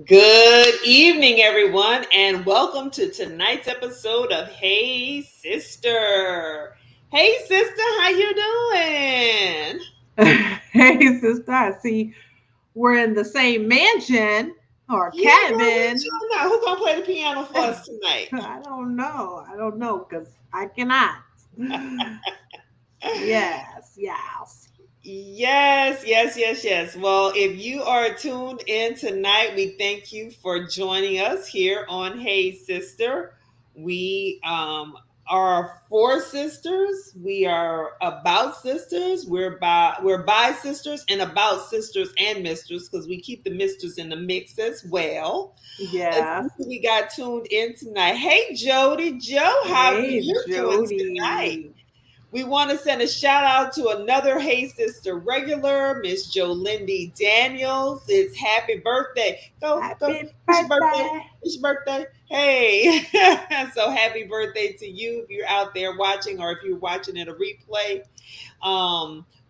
Good evening, everyone, and welcome to tonight's episode of Hey Sister. Hey, sister, how you doing? Hey, sister, I see we're in the same mansion or Yeah, girl, what cabin. you now? Who gonna play the piano for us tonight? I don't know. I don't know because I cannot. Yes, yes. Yes. Well, if you are tuned in tonight, we thank you for joining us here on Hey Sister. We are for sisters. We are about sisters. We're by sisters and about sisters and misters because we keep the misters in the mix as well. Let's see Yes. who we got tuned in tonight. Hey Jody, Joe, how are Hey, you doing tonight? Jody. We want to send a shout out to another Hey Sister regular, Miss Jolindy Daniels. It's happy birthday. Go. Happy It's your birthday. birthday. It's your birthday. Hey. So happy birthday to you if you're out there watching or if you're watching it a replay.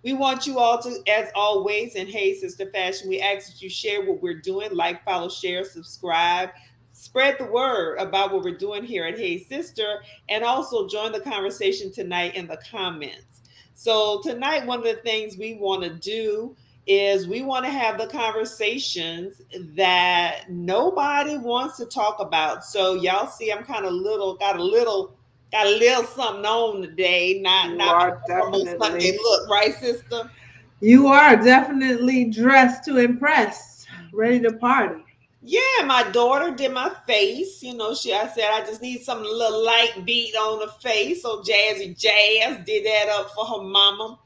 We want you all to, as always, in Hey Sister Fashion, we ask that you share what we're doing, like, follow, share, subscribe. Spread the word about what we're doing here at Hey Sister, and also join the conversation tonight in the comments. So, tonight, one of the things we want to do is we want to have the conversations that nobody wants to talk about. So, y'all see, I'm kind of got a little something on today, not You my are normal Sunday definitely, look, right, sister? you are definitely dressed to impress, ready to party. Yeah, my daughter did my face. I said I just need some little light beat on the face. So Jazzy Jazz did that up for her mama.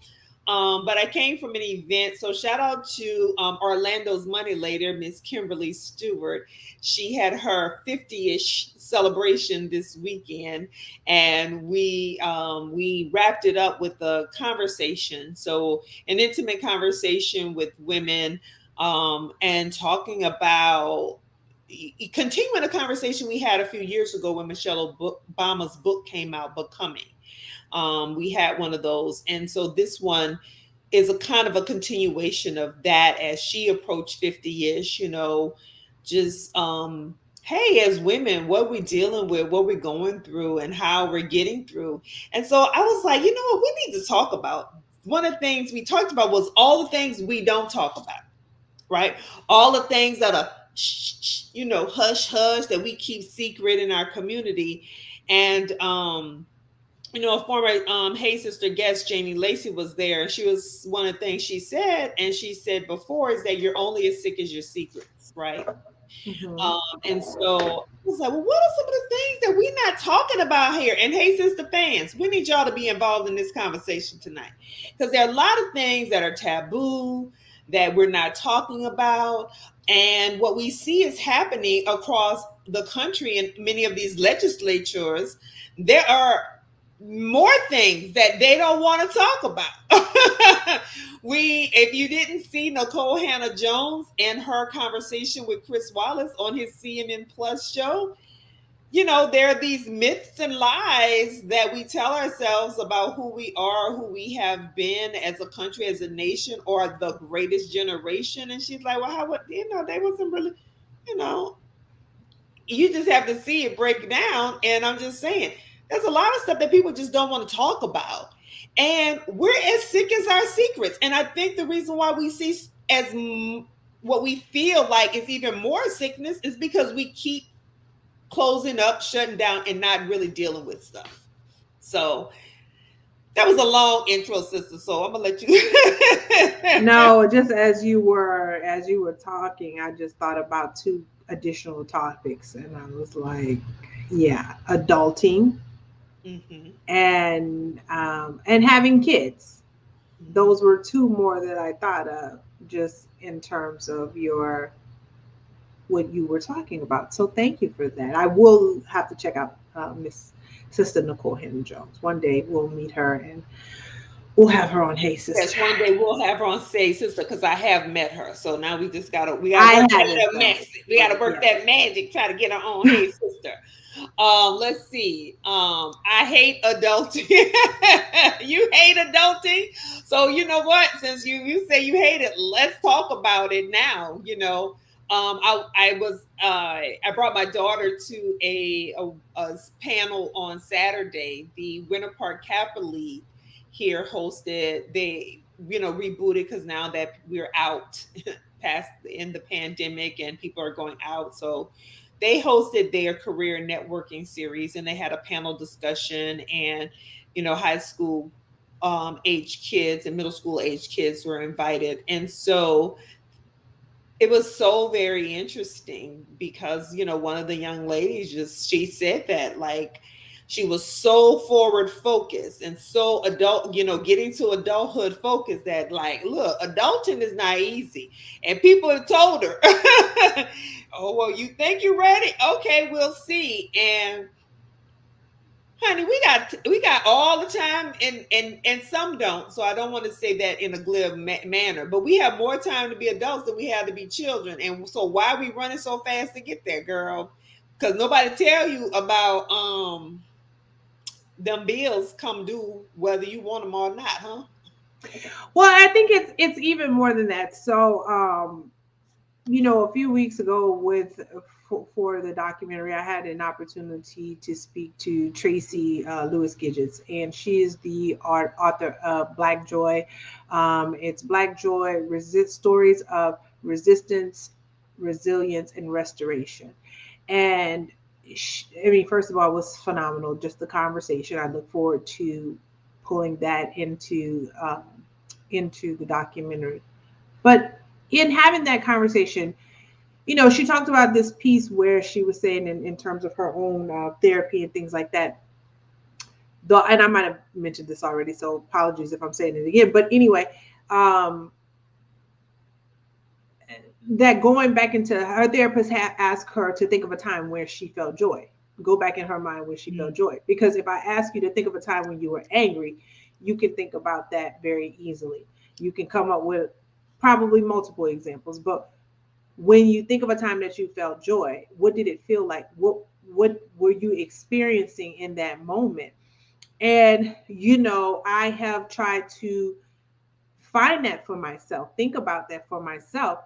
But I came from an event, so shout out to Orlando's money later, Miss Kimberly Stewart. She had her 50-ish celebration this weekend, and we wrapped it up with a conversation. So an intimate conversation with women, and talking about continuing a conversation we had a few years ago when Michelle Obama's book came out, Becoming. We had one of those, and so this one is a kind of a continuation of that as she approached 50-ish, just hey, as women, what we're dealing with, what we're going through, and how we're getting through. And so I was like, you know what, we need to talk about. One of the things we talked about was all the things we don't talk about, right? All the things that are hush hush that we keep secret in our community. And a former Hey Sister guest, Janie Lacey, was there. And she was one of the things she said, and she said before, is that you're only as sick as your secrets, right? Mhm. And so I was like, well, what are some of the things that we're not talking about here? And Hey Sister fans, we need y'all to be involved in this conversation tonight, because there are a lot of things that are taboo that we're not talking about. And what we see is happening across the country in many of these legislatures. There are more things that they don't want to talk about. If you didn't see Nicole Hannah Jones and her conversation with Chris Wallace on his CNN Plus show, there are these myths and lies that we tell ourselves about who we are, who we have been as a country, as a nation, or the greatest generation. And she's like, well, how would, they wasn't really, you know, you just have to see it break down. And I'm just saying, there's a lot of stuff that people just don't want to talk about. And we're as sick as our secrets. And I think the reason why we see what we feel like is even more sickness is because we keep closing up, shutting down, and not really dealing with stuff. So that was a long intro, sister. So I'm gonna let you. No, just as you were talking, I just thought about two additional topics, and I was like, yeah, adulting Hmm. and having kids. Those were two more that I thought of, just in terms of your what you were talking about. So thank you for that. I will have to check out Miss Sister Nicole Hannah Jones. One day we'll meet her and we'll have her on Hey Yes, Sister. one day we'll have her on Say Sister, because I have met her. So now we gotta I work that haven't little though, magic. We gotta but work yes. that magic, try to get her on Hey Sister. Let's see. I hate adulting. You hate adulting. So you know what? Since you say you hate it, let's talk about it now. I brought my daughter to a panel on Saturday. The Winter Park Capital League here hosted. They rebooted because now that we're out past in the pandemic and people are going out, so they hosted their career networking series and they had a panel discussion, and high school age kids and middle school age kids were invited, and so it was so very interesting because one of the young ladies, just she said that, like, she was so forward focused and so adult, getting to adulthood focused, that, like, look, adulting is not easy, and people have told her oh, well, you think you're ready? Okay, we'll see. And honey, we got all the time, and some don't. So I don't want to say that in a glib manner, but we have more time to be adults than we have to be children. And so why are we running so fast to get there, girl? Because nobody tell you about them bills come due whether you want them or not, huh? Well, I think it's even more than that. So, a few weeks ago for the documentary, I had an opportunity to speak to Tracy Lewis Gidgets, and she is the author of Black Joy. It's Black Joy: Stories of Resistance, Resilience, and Restoration. And I mean, first of all, it was phenomenal. Just the conversation. I look forward to pulling that into the documentary. But in having that conversation, she talked about this piece where she was saying in terms of her own therapy and things like that. Though, and I might have mentioned this already, so apologies if I'm saying it again. But anyway, um, that going back into her therapist had asked her to think of a time where she felt joy. Go back in her mind where she felt joy. Because if I ask you to think of a time when you were angry, you can think about that very easily. You can come up with probably multiple examples, but when you think of a time that you felt joy, what did it feel like? What were you experiencing in that moment? And I have tried to find that for myself, think about that for myself.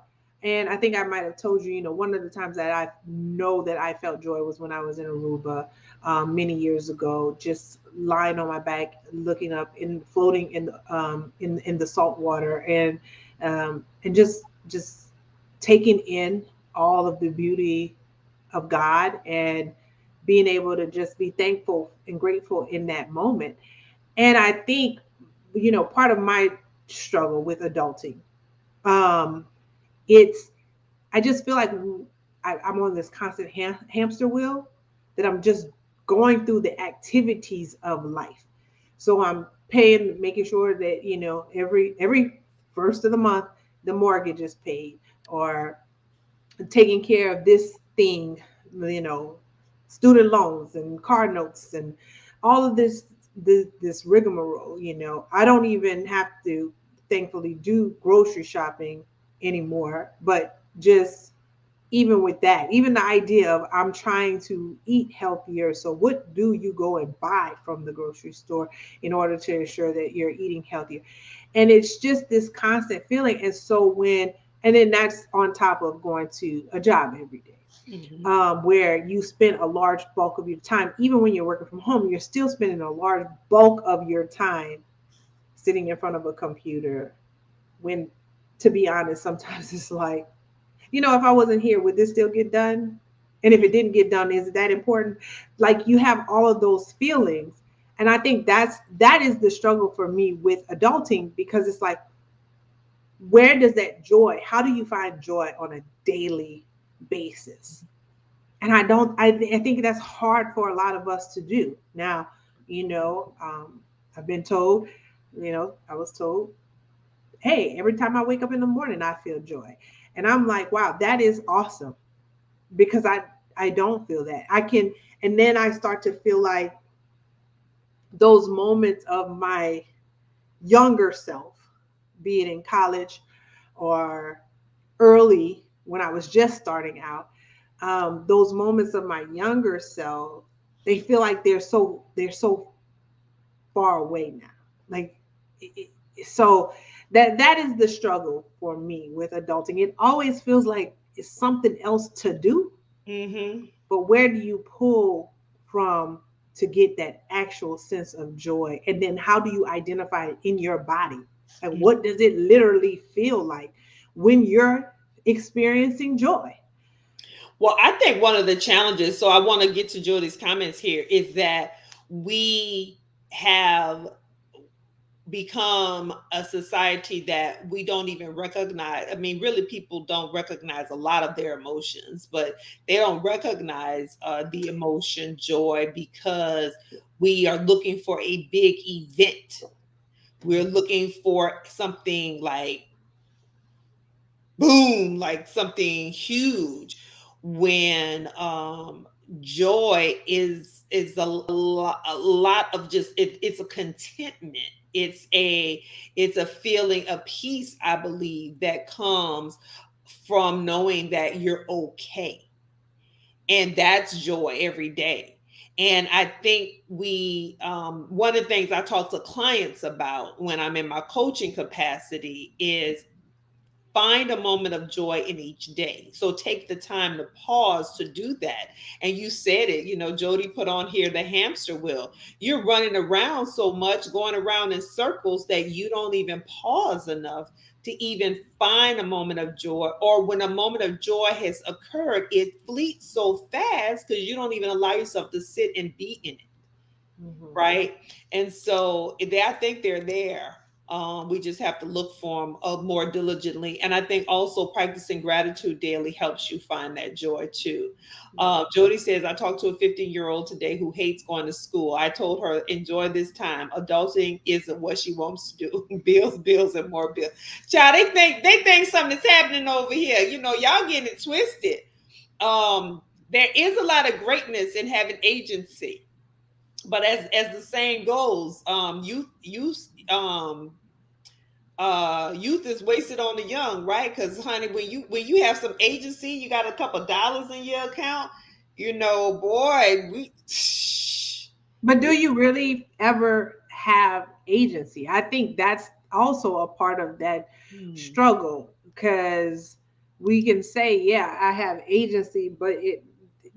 And I think I might have told you, one of the times that I know that I felt joy was when I was in Aruba many years ago, just lying on my back, looking up and floating in the salt water, and just taking in all of the beauty of God, and being able to just be thankful and grateful in that moment. And I think, part of my struggle with adulting, um, it's, I just feel like I'm on this constant hamster wheel, that I'm just going through the activities of life. So I'm making sure that, every first of the month, the mortgage is paid, or taking care of this thing, you know, student loans and car notes and all of this rigmarole. I don't even have to, thankfully, do grocery shopping anymore, but just even with that, even the idea of I'm trying to eat healthier. So what do you go and buy from the grocery store in order to ensure that you're eating healthier? And it's just this constant feeling. And so and then that's on top of going to a job every day, Mm-hmm. where you spend a large bulk of your time, even when you're working from home, you're still spending a large bulk of your time sitting in front of a computer. When, to be honest, sometimes it's like, if I wasn't here, would this still get done? And if it didn't get done, is it that important? Like, you have all of those feelings. And I think that is the struggle for me with adulting, because it's like, where does that joy, how do you find joy on a daily basis? And I think that's hard for a lot of us to do. Now, I've been told, I was told, hey, every time I wake up in the morning, I feel joy. And I'm like, wow, that is awesome, because I don't feel that. And then I start to feel like those moments of my younger self, be it in college or early when I was just starting out, those moments of my younger self, they feel like they're so far away now. Like, so that is the struggle for me with adulting. It always feels like something else to do, Mm-hmm. but where do you pull from to get that actual sense of joy? And then how do you identify it in your body? Like, what does it literally feel like when you're experiencing joy? Well, I think one of the challenges, so I want to get to Julie's comments here, is that we have become a society that we don't even recognize. I mean, really, people don't recognize a lot of their emotions, but they don't recognize the emotion joy because we are looking for a big event. We're looking for something like boom, like something huge, when joy is a lot of just it's a contentment. It's a feeling of peace, I believe, that comes from knowing that you're okay, and that's joy every day. And I think we one of the things I talk to clients about when I'm in my coaching capacity is find a moment of joy in each day. So take the time to pause to do that. And you said it, Jody put on here the hamster wheel. You're running around so much, going around in circles, that you don't even pause enough to even find a moment of joy. Or when a moment of joy has occurred, it fleets so fast because you don't even allow yourself to sit and be in it, Mhm. right? And so I think they're there. We just have to look for them more diligently. And I think also practicing gratitude daily helps you find that joy too. Yeah. Jody says, I talked to a 15-year-old today who hates going to school. I told her, enjoy this time. Adulting isn't what she wants to do. Bills, bills, and more bills. Child, they think something's happening over here. Y'all getting it twisted. There is a lot of greatness in having agency, but as the saying goes, youth is wasted on the young, right? Because honey, when you have some agency, you got a couple dollars in your account, boy, we But do you really ever have agency? I think that's also a part of that Hmm. struggle, because we can say, yeah, I have agency, but it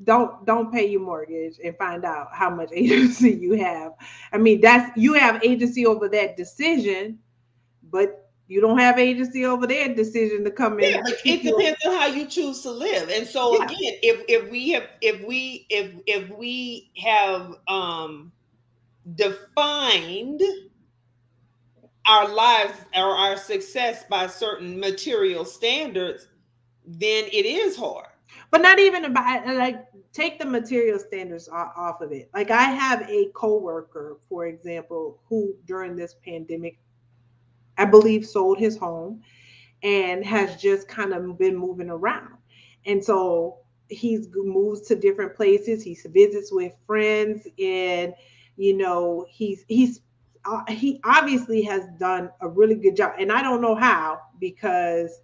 don't pay your mortgage and find out how much agency you have. I mean, that's, you have agency over that decision, but you don't have agency over their decision to come Yeah, and but pick it you up. depends on how you choose to live. And so Yeah. again, if we have defined our lives or our success by certain material standards, then it is hard. But not even about, like, take the material standards off of it. Like, I have a coworker, for example, who during this pandemic, I believe, sold his home and has just kind of been moving around. And so he's moves to different places. He visits with friends, and he obviously has done a really good job. And I don't know how, because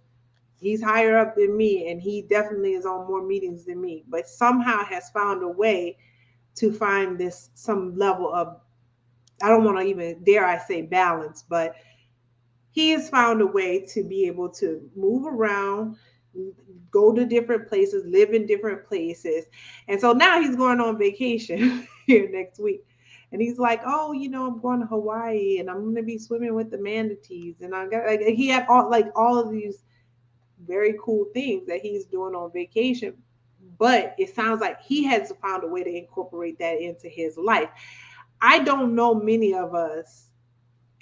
he's higher up than me, and he definitely is on more meetings than me, but somehow has found a way to find this some level of, I don't want to even dare I say balance, but he has found a way to be able to move around, go to different places, live in different places. And so now he's going on vacation here next week. And he's like, oh, I'm going to Hawaii, and I'm going to be swimming with the manatees. And I got, like, he had all of these very cool things that he's doing on vacation. But it sounds like he has found a way to incorporate that into his life. I don't know many of us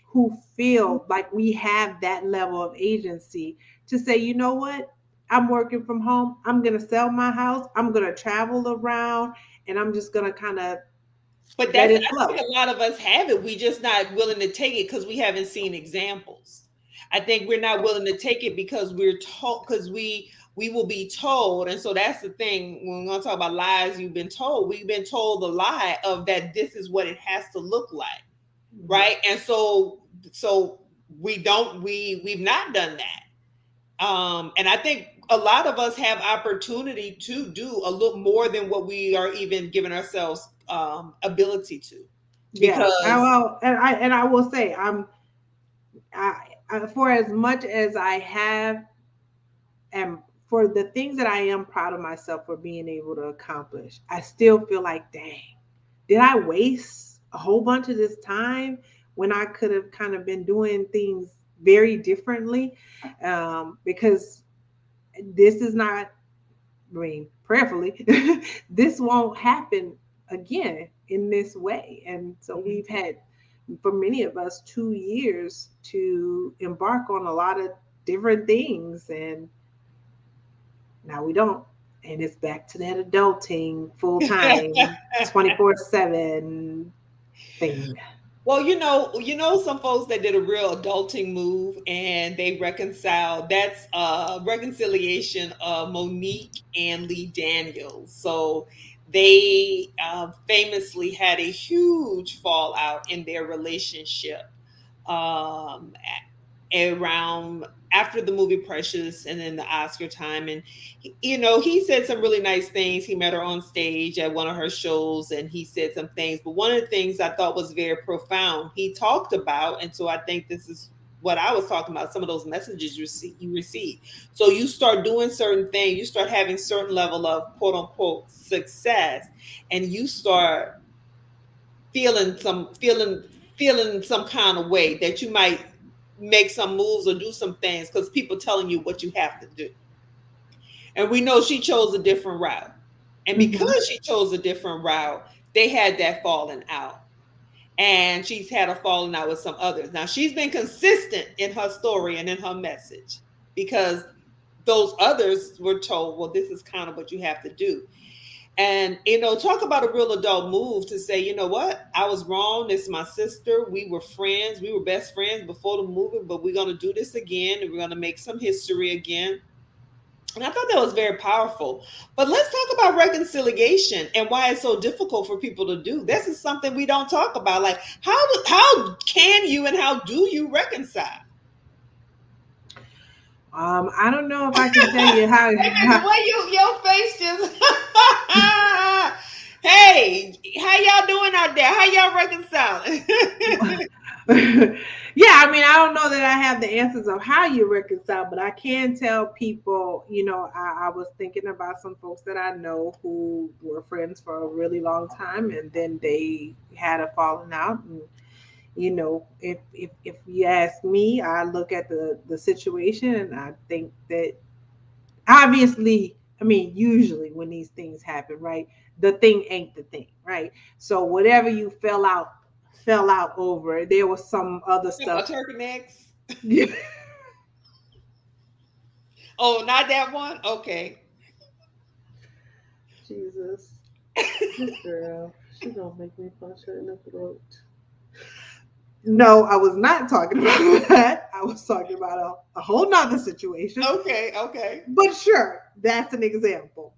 who feel like we have that level of agency to say, you know what? I'm working from home. I'm going to sell my house. I'm going to travel around, and I'm just going to kind of But let it I flow. think a lot of us have it. We just not willing to take it because we haven't seen examples. I think we're not willing to take it because we're told, because we will be told. And so that's the thing when we're going to talk about lies you've been told. We've been told the lie of that this is what it has to look like, Mhm. right? And so we've not done that. And I think a lot of us have opportunity to do a little more than what we are even giving ourselves ability to, Yeah. because And I will say, for as much as I have, am for the things that I am proud of myself for being able to accomplish, I still feel like, dang, did I waste a whole bunch of this time when I could have kind of been doing things very differently? Because this is not, I mean, prayerfully, this won't happen again in this way. And so Mhm. we've had, for many of us, 2 years to embark on a lot of different things. And now we don't. And it's back to that adulting full time, 24/7 thing. Well, some folks that did a real adulting move and they reconciled. That's reconciliation of Monique and Lee Daniels. So they famously had a huge fallout in their relationship. Um, Around after the movie Precious and then the Oscar time. And, he said some really nice things. He met her on stage at one of her shows and he said some things. But one of the things I thought was very profound, he talked about, and so I think this is what I was talking about, some of those messages you receive. So you start doing certain things, you start having certain level of quote unquote success, and you start feeling some feeling feeling some kind of way that you might make some moves or do some things because people telling you what you have to do. And we know she chose a different route. And Mm-hmm. because she chose a different route, they had that falling out. And she's had a falling out with some others. Now she's been consistent in her story and in her message because those others were told, well, this is kind of what you have to do. And, talk about a real adult move to say, you know what, I was wrong. This is my sister. We were friends. We were best friends before the movie, but we're going to do this again and we're going to make some history again. And I thought that was very powerful. But let's talk about reconciliation and why it's so difficult for people to do. This is something we don't talk about. Like, how can you and how do you reconcile? I don't know if I can tell you how. Wait a minute, the way your face just hey, how y'all doing out there? How y'all reconciling? Yeah, I mean, I don't know that I have the answers of how you reconcile, but I can tell people, I was thinking about some folks that I know who were friends for a really long time and then they had a falling out. And, if you ask me, I look at the situation and I think that obviously, I mean, usually when these things happen, right, the thing ain't the thing, right? So whatever you fell out over, there was some other A stuff. turkey necks? Oh, not that one? Okay. Jesus, this girl, she gonna make me punch her in the throat. No, I was not talking about that. I was talking about a whole nother situation. Okay, okay. But sure, that's an example.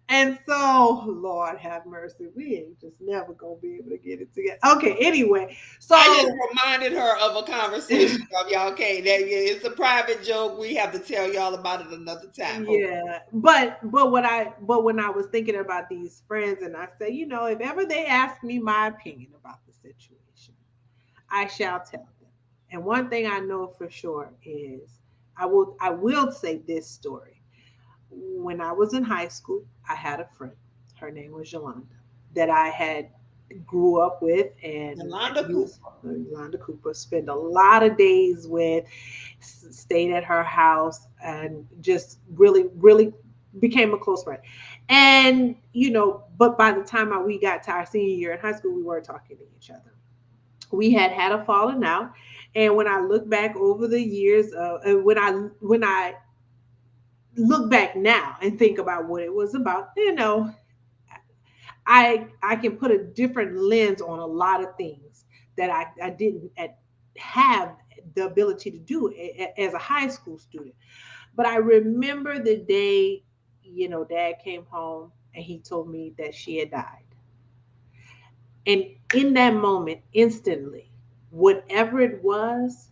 And so, Lord have mercy, we ain't just never gonna be able to get it together. Okay, anyway, I just so reminded her of a conversation of y'all. Okay, it's a private joke. We have to tell y'all about it another time. Okay. yeah, but when I was thinking about these friends, and I say, if ever they ask me my opinion about the situation, I shall tell them. And one thing I know for sure is I will say this story. When I was in high school, I had a friend. Her name was Yolanda, that I had grew up with and Yolanda used Cooper. Yolanda Cooper, spent a lot of days with, stayed at her house, and just really, really became a close friend. And, but by the time we got to our senior year in high school, we weren't talking to each other. We had a falling out. And when I look back over the years, when I look back now and think about what it was about, I can put a different lens on a lot of things that I didn't have the ability to do as a high school student. But I remember the day, Dad came home and he told me that she had died. And in that moment, instantly, whatever it was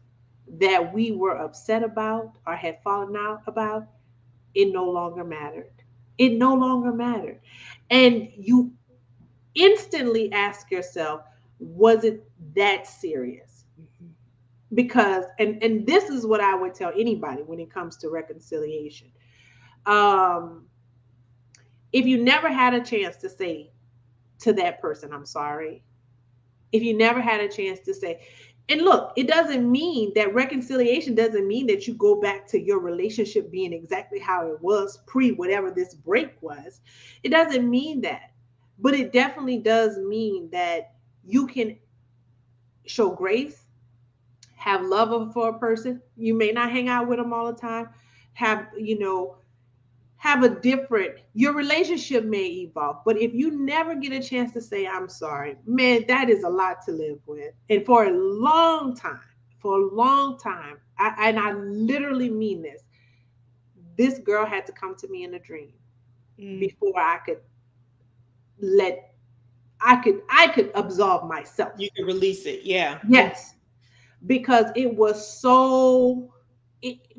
that we were upset about or had fallen out about, it no longer mattered. It no longer mattered. And you instantly ask yourself, was it that serious? Mhm. because and this is what I would tell anybody when it comes to reconciliation. Um, if you never had a chance to say to that person, I'm sorry, if you never had a chance to say, and look, it doesn't mean that reconciliation doesn't mean that you go back to your relationship being exactly how it was pre whatever this break was. It doesn't mean that. But it definitely does mean that you can show grace, have love for a person. You may not hang out with them all the time. Have, have a different, your relationship may evolve, but if you never get a chance to say I'm sorry, man, that is a lot to live with. And for a long time, and I literally mean this girl had to come to me in a dream Mm. before I could let I could absolve myself. You can release it. Yeah. Mm. Yes, because it was so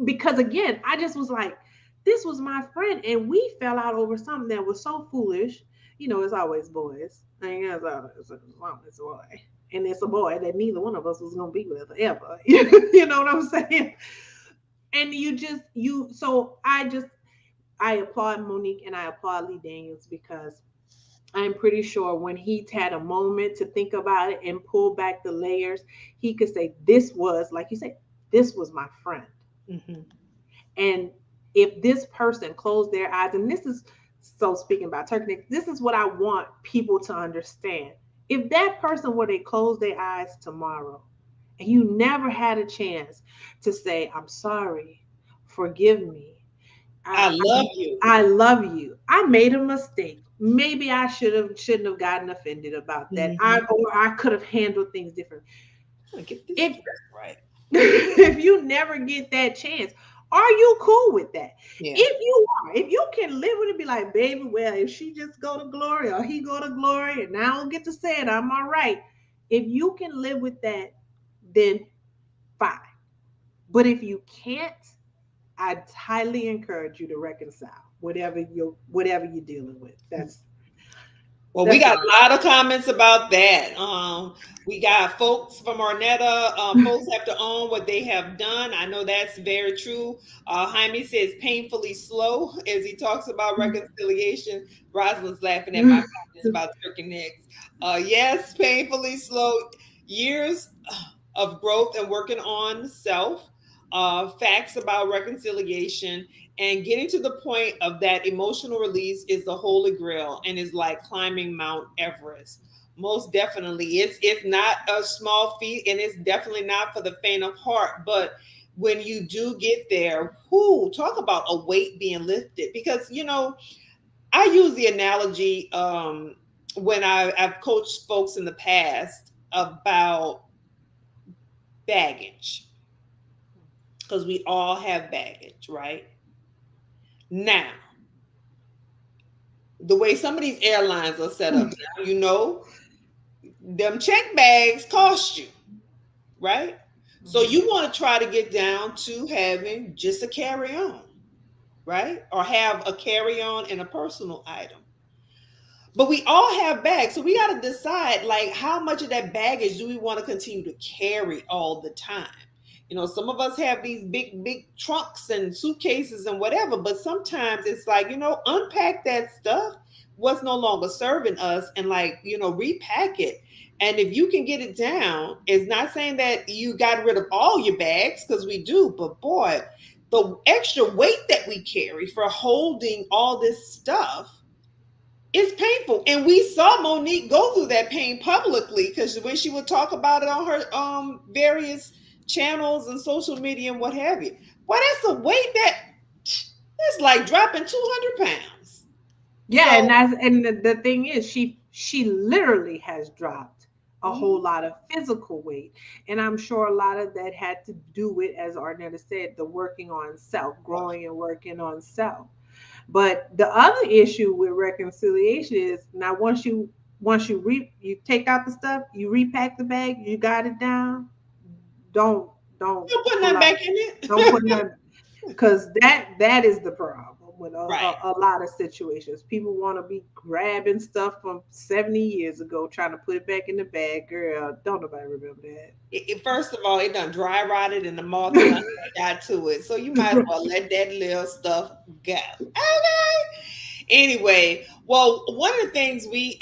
because again, I just was like, this was my friend, and we fell out over something that was so foolish. It's always boys. I mean, it's a boy, and it's a boy that neither one of us was gonna be with ever. You know what I'm saying? And so I applaud Monique and I applaud Lee Daniels because I'm pretty sure when he had a moment to think about it and pull back the layers, he could say, this was, like you said, this was my friend. Hmm. And if this person closed their eyes, and this is so speaking about turkey, this is what I want people to understand. If that person were to close their eyes tomorrow and you never had a chance to say, I'm sorry, forgive me, I, I love you. I love you. I made a mistake. Maybe I shouldn't have gotten offended about that. Hmm. Or I could have handled things differently. Get this If dress right. if you never get that chance, are you cool with that? Yeah. If you can live with it, be like, baby, well, if she just go to glory or he go to glory and I don't get to say it, I'm all right. If you can live with that, then fine. But if you can't, I highly encourage you to reconcile whatever you're dealing with. Well, we That's got all. a lot of comments about that. We got folks from Arnetta. Folks have to own what they have done. I know that's very true. Jaime says painfully slow as he talks about reconciliation. Rosalind's laughing at my comments about turkey necks. Yes, painfully slow. Years of growth and working on self. Facts about reconciliation and getting to the point of that emotional release is the holy grail and is like climbing Mount Everest. Most definitely. It's not a small feat and it's definitely not for the faint of heart. But when you do get there, whoo, talk about a weight being lifted. Because, I use the analogy when I've coached folks in the past about baggage. Because we all have baggage, right? Now, the way some of these airlines are set up now, them check bags cost you, right? So you want to try to get down to having just a carry on, right? Or have a carry on and a personal item. But we all have bags, so we got to decide like how much of that baggage do we want to continue to carry all the time. Some of us have these big trunks and suitcases and whatever, but sometimes it's like, unpack that stuff, what's no longer serving us, and like, repack it. And if you can get it down, it's not saying that you got rid of all your bags, because we do, but boy, the extra weight that we carry for holding all this stuff, it's painful. And we saw Monique go through that pain publicly because when she would talk about it on her various channels and social media and what have you. Well, that's a weight that's like dropping 200 pounds. Yeah, So, and the thing is, she literally has dropped a whole mhm, lot of physical weight, and I'm sure a lot of that had to do with, as Arnetta said, the working on self, growing and working on self. But the other issue with reconciliation is now you take out the stuff, you repack the bag, you got it down. Don't don't don't put pull nothing out, back in don't it. put nothing, because that is the problem. with Right. a lot of situations. People want to be grabbing stuff from 70 years ago, trying to put it back in the bag. Girl, don't nobody remember First of all, it done dry rotted and the moth done got to it. So you might as that. well let that little stuff go. Okay. Anyway, well, one of the things we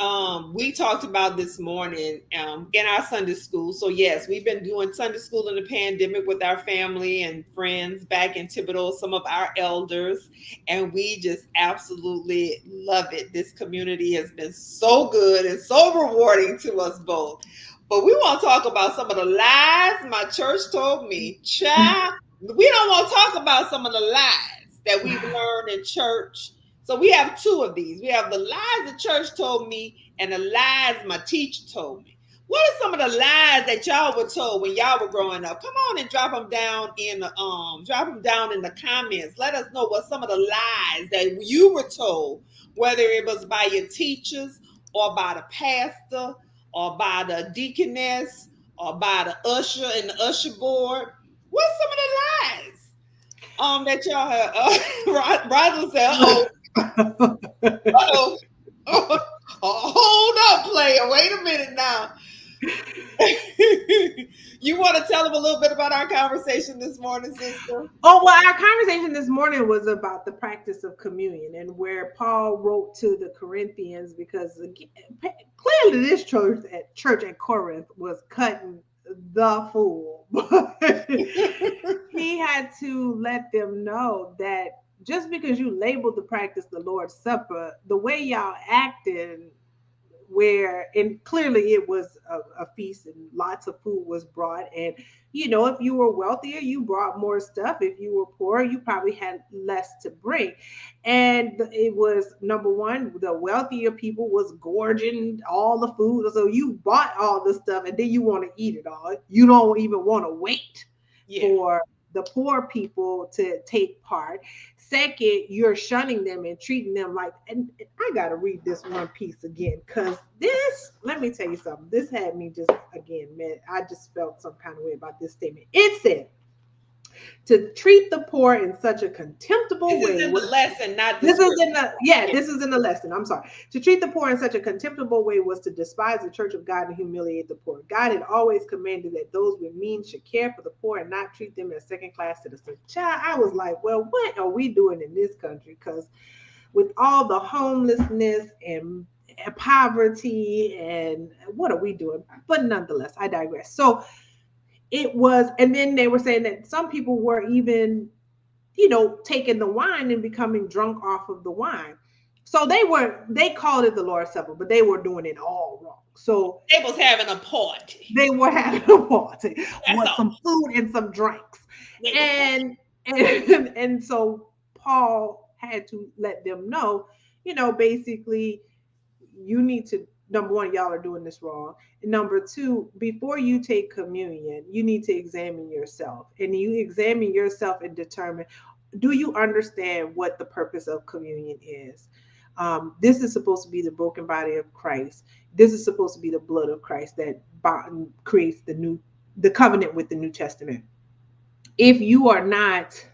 talked about this morning in our Sunday school. So yes, we've been doing Sunday school in the pandemic with our family and friends back in Thibodeau, some of our elders, and we just absolutely love it. This community has been so good and so rewarding to us both. But we want to talk about some of the lies my church told me. Child, we don't want to talk about some of the lies that we've learned in church. So we have two of these. We have the lies the church told me and the lies my teacher told me. What are some of the lies that y'all were told when y'all were growing up? Come on and drop them down in the comments. Let us know what some of the lies that you were told, whether it was by your teachers or by the pastor or by the deaconess or by the usher and the usher board. What's some of the lies that y'all have? Rosalind said, "Uh oh, oh, hold up, player. Wait a minute now." You want to tell them a little bit about our conversation this morning, sister? Oh, well, our conversation this morning was about the practice of communion and where Paul wrote to the Corinthians because again, clearly this church at Corinth was cutting the fool. He had to let them know that just because you labeled the practice the Lord's Supper, the way y'all acted, where and clearly it was a feast and lots of food was brought, and if you were wealthier you brought more stuff, if you were poor you probably had less to bring. And it was, number one, the wealthier people was gorging all the food, so you bought all the stuff and then you want to eat it all, you don't even want to wait Yeah. for the poor people to take part. Second, you're shunning them and treating them like, and I got to read this one piece again because this, let me tell you something. This had me just, again, man, I just felt some kind of way about this statement. It said, to treat the poor in such a contemptible This is way in the was lesson, not the this is scripture. in the this is in the lesson. I'm sorry. To treat the poor in such a contemptible way was to despise the church of God and humiliate the poor. God had always commanded that those with means should care for the poor and not treat them as second-class citizens. Child, I was like, well, what are we doing in this country? Because with all the homelessness and poverty, and what are we doing? But nonetheless, I digress. So it was, and then they were saying that some people were even taking the wine and becoming drunk off of the wine. So they called it the Lord's Supper, but they were doing it all wrong. So They was having a party. they were having a party That's with all. some food and some drinks. They was And so Paul had to let them know, basically you need to, number one, y'all are doing this wrong. And number two, before you take communion, you need to examine yourself. And you examine yourself and determine, do you understand what the purpose of communion is? This is supposed to be the broken body of Christ. This is supposed to be the blood of Christ that creates the covenant with the New Testament. If you are not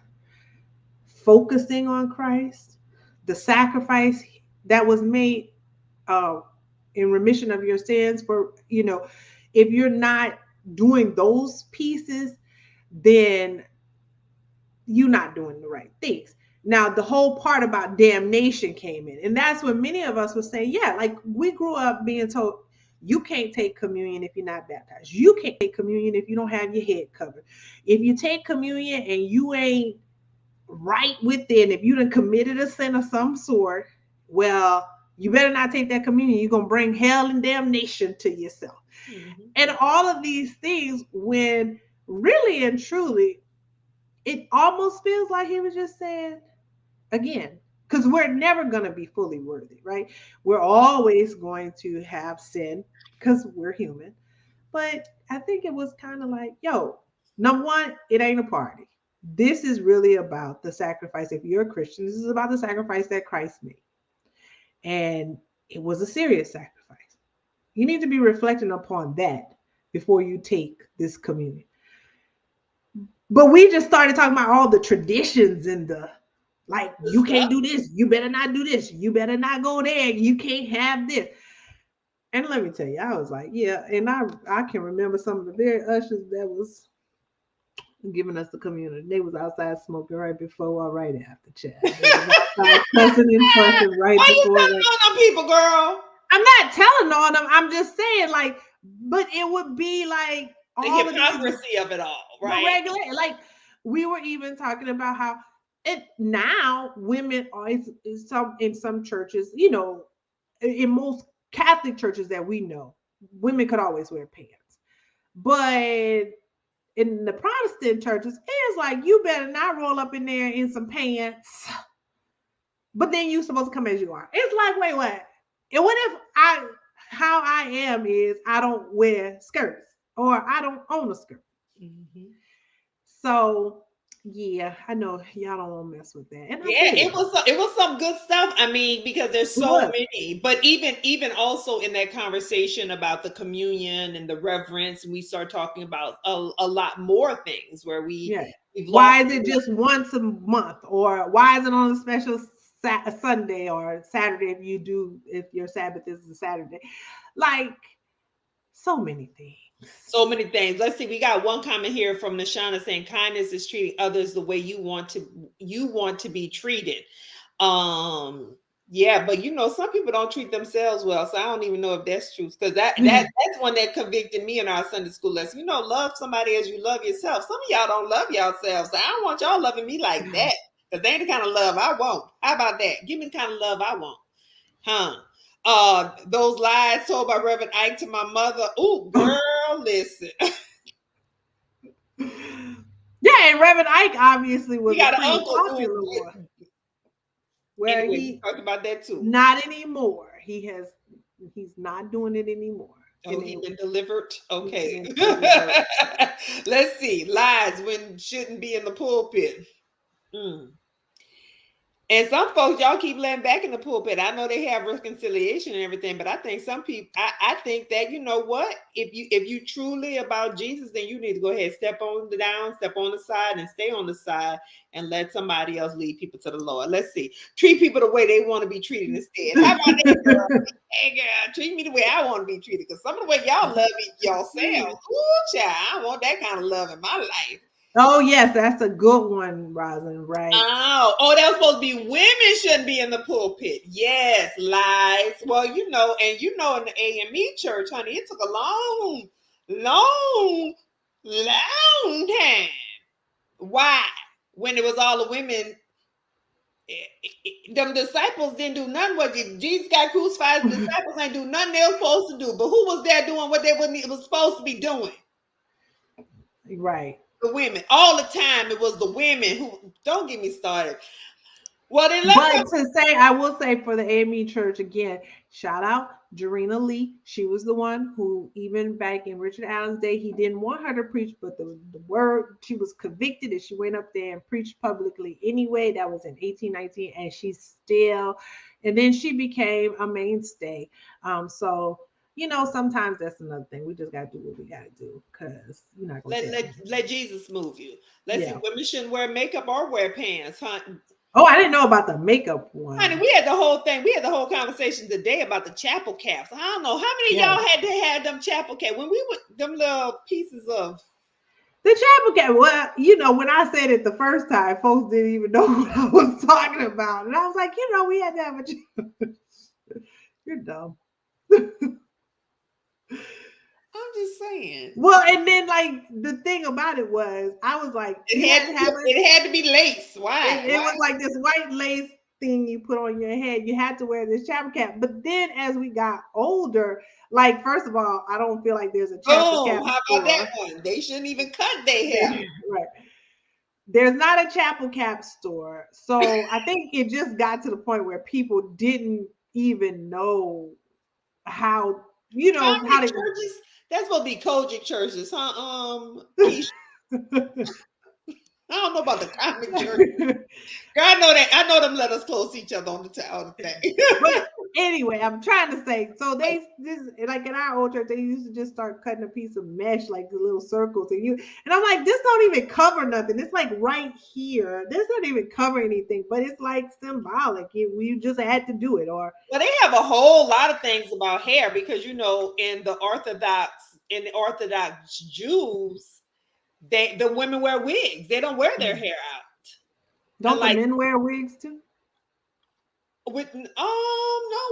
focusing on Christ, the sacrifice that was made uh, in remission of your sins, for if you're not doing those pieces, then you're not doing the right things. Now the whole part about damnation came in, and that's when many of us were saying, yeah, like we grew up being told you can't take communion if you're not baptized, you can't take communion if you don't have your head covered, if you take communion and you ain't right within, if you done committed a sin of some sort, well, you better not take that communion. You're going to bring hell and damnation to yourself. Mm-hmm. And all of these things, when really and truly, it almost feels like he was just saying, again, because we're never going to be fully worthy, right? We're always going to have sin because we're human. But I think it was kind of like, yo, number one, it ain't a party. This is really about the sacrifice. If you're a Christian, this is about the sacrifice that Christ made. And it was a serious sacrifice. You need to be reflecting upon that before you take this communion. But we just started talking about all the traditions and the Like, Good you stuff. can't do this. You better not do this. You better not go there. You can't have this. And let me tell you, I was like, yeah. And I can remember some of the very ushers that was giving us the community. They was outside smoking right before or right after, child. They was outside cussing and fussing right Why you before. telling on them people, girl? I'm not telling on them. I'm just saying, like, but it would be like The all of these, hypocrisy of it all, the right? regular, like we were even talking about how it now women are in some churches, in most Catholic churches that we know, women could always wear pants. But in the Protestant churches, it's like you better not roll up in there in some pants, but then you supposed to come as you are. It's like, wait, what? And what if how I am is I don't wear skirts or I don't own a skirt. Mm-hmm. So yeah, I know y'all don't want to mess with that, and I Yeah, get it. it was some good stuff. I mean, because there's It so was, many. But even also in that conversation about the communion and the reverence, we start talking about a lot more things where yeah. we've lost. Why is it just once a month, or why is it on a special Sunday or Saturday if your Sabbath is a Saturday? Like, so many things. So many things. Let's see. We got one comment here from Nashana saying kindness is treating others the way you want to be treated. Yeah, but some people don't treat themselves well, so I don't even know if that's true. Because that's one that convicted me in our Sunday school lesson. Love somebody as you love yourself. Some of y'all don't love yourselves, so I don't want y'all loving me like that. Because they ain't the kind of love I want. How about that? Give me the kind of love I want. Huh? Those lies told by Reverend Ike to my mother. Ooh, girl, listen. Yeah, and Reverend Ike obviously We was a got an pretty uncle popular doing one. Where anyway. We he talked about that too. not anymore. He's not doing it anymore. Oh, And he then been delivered. he's Okay. been delivered. Let's see. Lies when shouldn't be in the pulpit. Mm. And some folks, y'all keep letting back in the pulpit. I know they have reconciliation and everything, but I think some people, I think that what, if you truly about Jesus, then you need to go ahead, step on the side, and stay on the side, and let somebody else lead people to the Lord. Let's see, treat people the way they want to be treated instead. How about that, girl? Hey, girl, treat me the way I want to be treated. Because some of the way y'all love yourselves, ooh, child, I want that kind of love in my life. Oh yes, that's a good one, Rosin. Right. That was supposed to be women shouldn't be in the pulpit. Yes, lies. Well, in the AME church, honey, it took a long, long time. Why? When it was all the women, them disciples didn't do nothing. What Jesus got crucified? The disciples ain't do nothing they were supposed to do. But who was there doing what they was supposed to be doing? Right. The women. All the time, it was the women who. Don't get me started. Well, then But I will say for the AME church again, shout out Jarena Lee. She was the one who, even back in Richard Allen's day, he didn't want her to preach, but the word, she was convicted and she went up there and preached publicly anyway. That was in 1819, and and then she became a mainstay. So sometimes that's another thing. We just gotta do what we gotta do, because you're not gonna tell me. let Jesus move you. Let's see. Yeah. Women shouldn't wear makeup or wear pants, huh? Oh, I didn't know about the makeup Honey, one. we had the whole thing. We had the whole conversation today about the chapel caps. I don't know how many of Yeah. y'all had to have them chapel caps when we would them little pieces of. The chapel cap. Well, when I said it the first time, folks didn't even know what I was talking about, and I was like, we had to have a chapel. You're dumb. I'm just saying. Well, and then like the thing about it was, I was like, you had to have It had to be lace. Why? it was like this white lace thing you put on your head. You had to wear this chapel cap. But then as we got older, like, first of all, I don't feel like there's a chapel cap Boom. How about that store. one? They shouldn't even cut their hair. Right. There's not a chapel cap store. So I think it just got to the point where people didn't even know how, how Coptic to. churches. That's supposed to be Kojic churches, huh? Keisha. I don't know about the comic journey. Girl, I know that. I know them let us close each other on on the thing. But anyway, I'm trying to say, so they just like in our old church, they used to just start cutting a piece of mesh, like the little circles, and I'm like, this don't even cover nothing. It's like right here. This don't even cover anything, but it's like symbolic. We just had to do it, or Well, they have a whole lot of things about hair because in the Orthodox Jews, the women wear wigs. They don't wear their hair out. don't the Unlike men wear wigs too? with no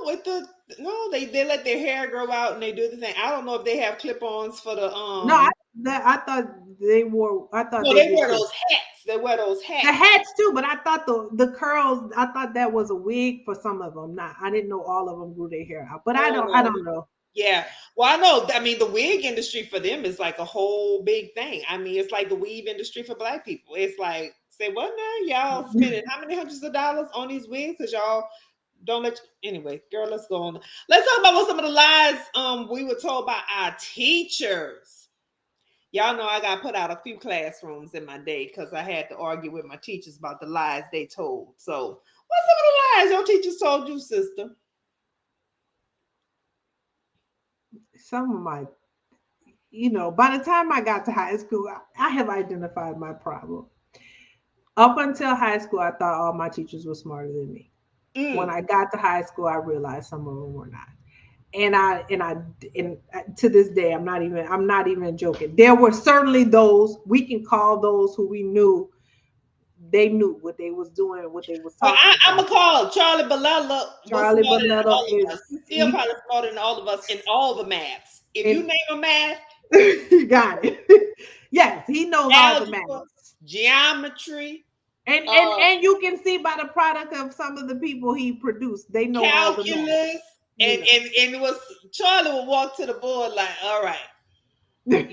with the no they let their hair grow out and they do the thing. I don't know if they have clip-ons for the No, I thought they wore. I thought no they they did wear too. those hats. They wear those The hats. hats too, but I thought the curls. I thought that was a wig for some of them. Not, I didn't know all of them grew their hair out. But I No, don't. I no. don't know. Yeah. Well, I know. I mean, the wig industry for them is like a whole big thing. I mean, it's like the weave industry for black people. It's like, say what now? Y'all spending how many hundreds of dollars on these wigs because y'all don't let you. Anyway, girl, let's go on. Let's talk about what some of the lies we were told by our teachers. Y'all know I got put out a few classrooms in my day because I had to argue with my teachers about the lies they told. So, what's some of the lies your teachers told you, sister? Some of my, by the time I got to high school, I have identified my problem. Up until high school, I thought all my teachers were smarter than me. When Mm. I got to high school, I realized some of them were not. And to this day, I'm not even joking. There were certainly those, we can call those who we knew, they knew what they was doing and what they was Well, talking I'm about. gonna call Charlie Balella was Charlie smarter than Bonetta all of us. is He's still he, probably smarter than all of us in all the maths. If you and name a math, you got it. Yes, he knows all the algebra, maths. geometry, uh, And you can see by the product of some of the people he produced, they know all the calculus, maths, you know. and it was Charlie would walk to the board like, all right, look,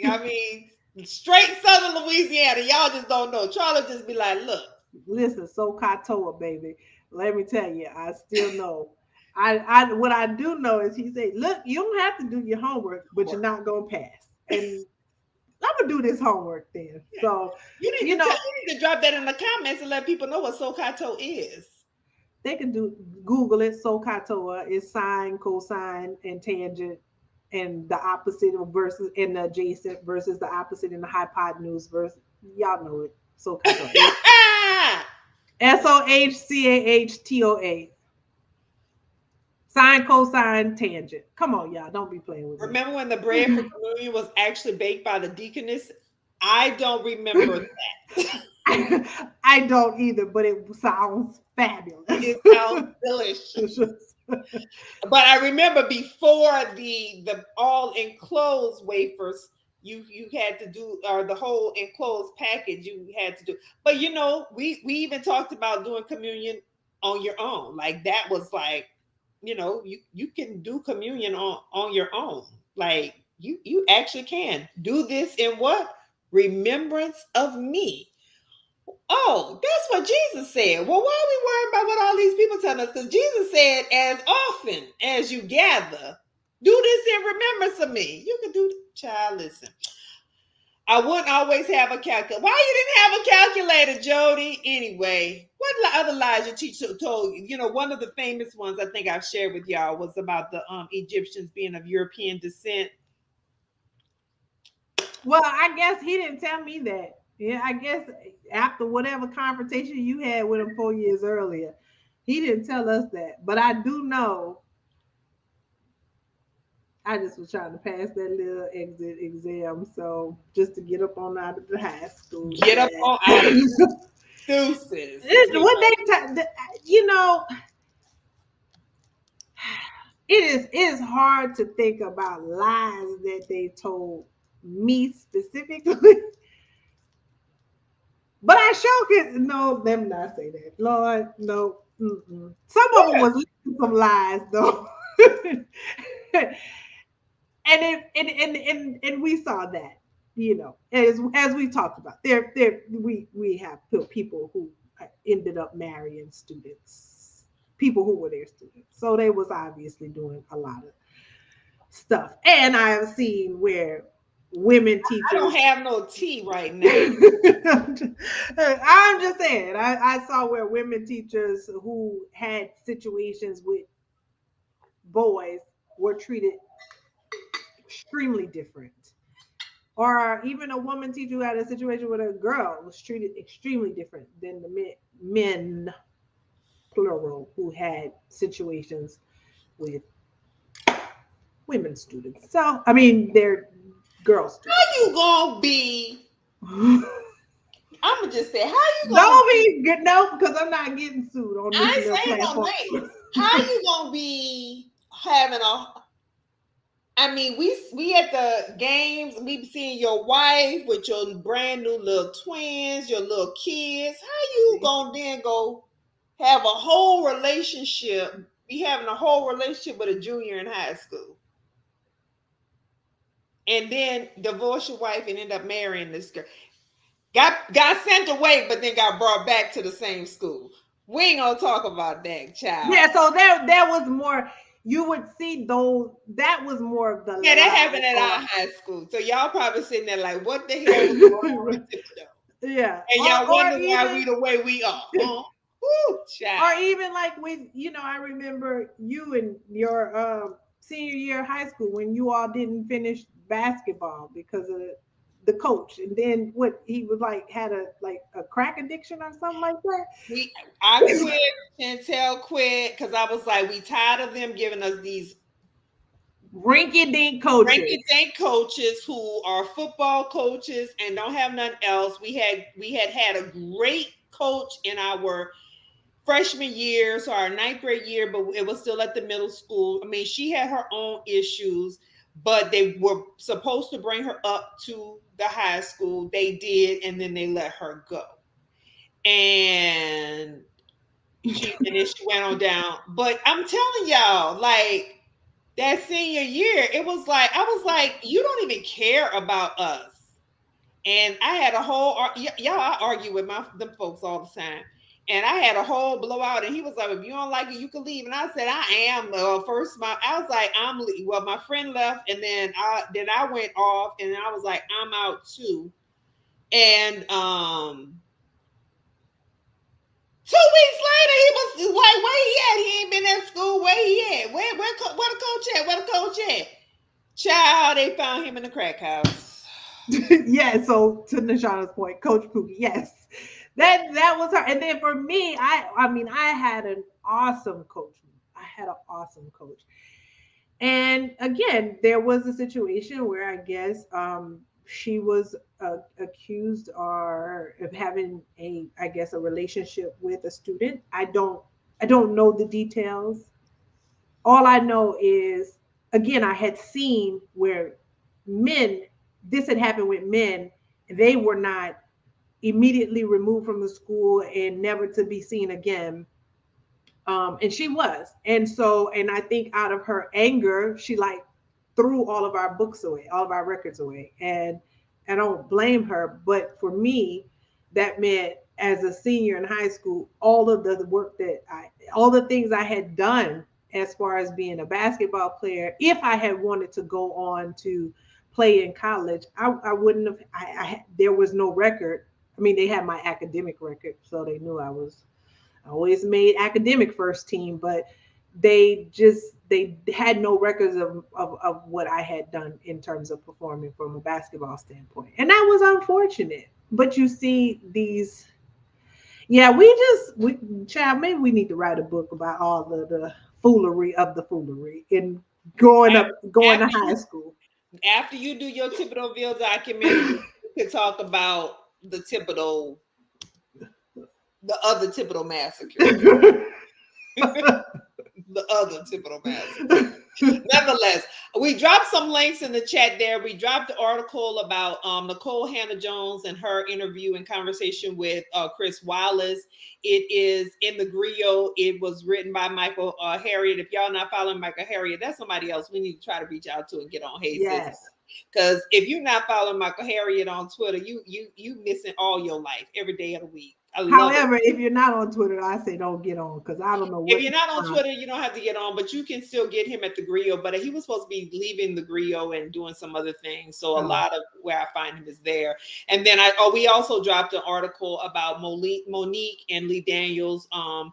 I mean, straight Southern Louisiana, y'all just don't know. Charlie just be like, look, Listen, so Katoa, baby. Let me tell you, I still know. I what I do know is he said, look, you don't have to do your homework, but you're not gonna pass. And I'm gonna do this homework then. yeah, So, you know, you need to drop that in the comments and let people know what SoCato is. they can do Google it. So Katoa is sine, cosine, and tangent, and the opposite of versus and the adjacent versus the opposite and the hypotenuse versus y'all know it. So Katoa. SOHCAHTOA. Sine, cosine, tangent. Come on, y'all. Don't be playing with me. Remember when the bread for communion was actually baked by the deaconess? I don't remember that. I don't either, but it sounds fabulous. It sounds delicious. But I remember before the all enclosed wafers, you had to do or the whole enclosed package you had to do. But we even talked about doing communion on your own. Like that was like, you can do communion on your own. Like you actually can do this in what remembrance of me. Oh, that's what Jesus said. Well, why are we worried about what all these people telling us? Because Jesus said, as often as you gather, do this in remembrance of me. You can do, child, listen. I wouldn't always have a calculator. Why you didn't have a calculator, Jody? Anyway, what other lies your teacher told you? One of the famous ones I think I've shared with y'all was about the Egyptians being of European descent. Well, I guess he didn't tell me that. Yeah, I guess after whatever confrontation you had with him 4 years earlier, he didn't tell us that. But I do know I just was trying to pass that little exit exam. So just to get up on out of the high school. Get up Yeah. on out of deuces. What you know, it is hard to think about lies that they told me specifically. But I sure can no, let me not say that. Lord, no. Mm-mm. Some of them was some lies though. And we saw that, as we talked about. We have people who ended up marrying students, people who were their students. So they was obviously doing a lot of stuff. And I have seen where women I don't teachers. have no tea right now. I'm just saying, I saw where women teachers who had situations with boys were treated extremely different. Or even a woman teacher who had a situation with a girl was treated extremely different than the men plural, who had situations with women students. So, I mean, they're girl How students. you gonna be? Don't I'm gonna just say, how you gonna be? be good. No, because I'm not getting sued on I this ain't little saying no platform. names. How you gonna be having a? I mean, we at the games. We seeing your wife with your brand new little twins, your little kids. How you gonna then go have a whole relationship? Be having a whole relationship with a junior in high school, and then divorce your wife and end up marrying this girl. Got sent away, but then got brought back to the same school. We ain't gonna talk about that, child. Yeah, so there was more. You would see those. That was more of the Yeah, that lie. happened at Or our high school. So y'all probably sitting there like, what the hell was going on in Thibodeau? yeah, And y'all or wonder why we even the way we are, huh? Woo, or child. even like when I remember you in your senior year of high school when you all didn't finish basketball because of the coach, and then what he was like had a crack addiction or something like that. I quit. Chantel quit because I was like, we tired of them giving us these Rinky dink coaches. ranky dank coaches who are football coaches and don't have nothing else. We had a great coach in our freshman year, so our ninth grade year, but it was still at the middle school. I mean, she had her own issues, but they were supposed to bring her up to the high school. They did, and then they let her go. And then she went on down. But I'm telling y'all, like that senior year, it was like I was like, you don't even care about us. And I had a whole y'all. I argue with my them folks all the time, and I had a whole blowout. And he was like, "If you don't like it, you can leave." And I said, "I am." First, I was like, "I'm." Well, my friend left, and then I went off, and I was like, "I'm out too." And 2 weeks later, he was like, "Where he at? He ain't been at school. Where he at? Where the coach at? Where the coach at?" Child, they found him in the crack house. Yeah, so to Nishana's point, Coach Pookie, yes. That was her. And then for me, I mean, I had an awesome coach. I had an awesome coach. And again, there was a situation where I guess she was accused or of having I guess, a relationship with a student. I don't know the details. All I know is, again, I had seen where men, this had happened with men, they were not immediately removed from the school and never to be seen again. And she was. And so, and I think out of her anger, she like threw all of our books away, all of our records away. And I don't blame her. But for me, that meant as a senior in high school, all of the work all the things I had done as far as being a basketball player, if I had wanted to go on to play in college, I wouldn't have, there was no record. I mean, they had my academic record, so they knew I always made academic first team, but they had no records of what I had done in terms of performing from a basketball standpoint. And that was unfortunate. But you see these, yeah, we child, maybe we need to write a book about all the foolery of the foolery in going to After high you school. after you do your Thibodeauville documentary, you can talk about the Thibodeau, the other Thibodeau massacre, the other Thibodeau massacre. Nonetheless, we dropped some links in the chat there. We dropped the article about Nicole Hannah Jones and her interview and conversation with Chris Wallace. It is in the Griot. It was written by Michael Harriet. If y'all not following Michael Harriet, that's somebody else we need to try to reach out to and get on. Hey sis, Yes. because if you're not following Michael Harriet on Twitter, you missing all your life every day of the week. I love it. However, if you're not on Twitter, I say don't get on because I don't know If what. you're not on Twitter, you don't have to get on, but you can still get him at the grill. But he was supposed to be leaving the grill and doing some other things. So a Oh. lot of where I find him is there. And then we also dropped an article about Monique and Lee Daniels, um,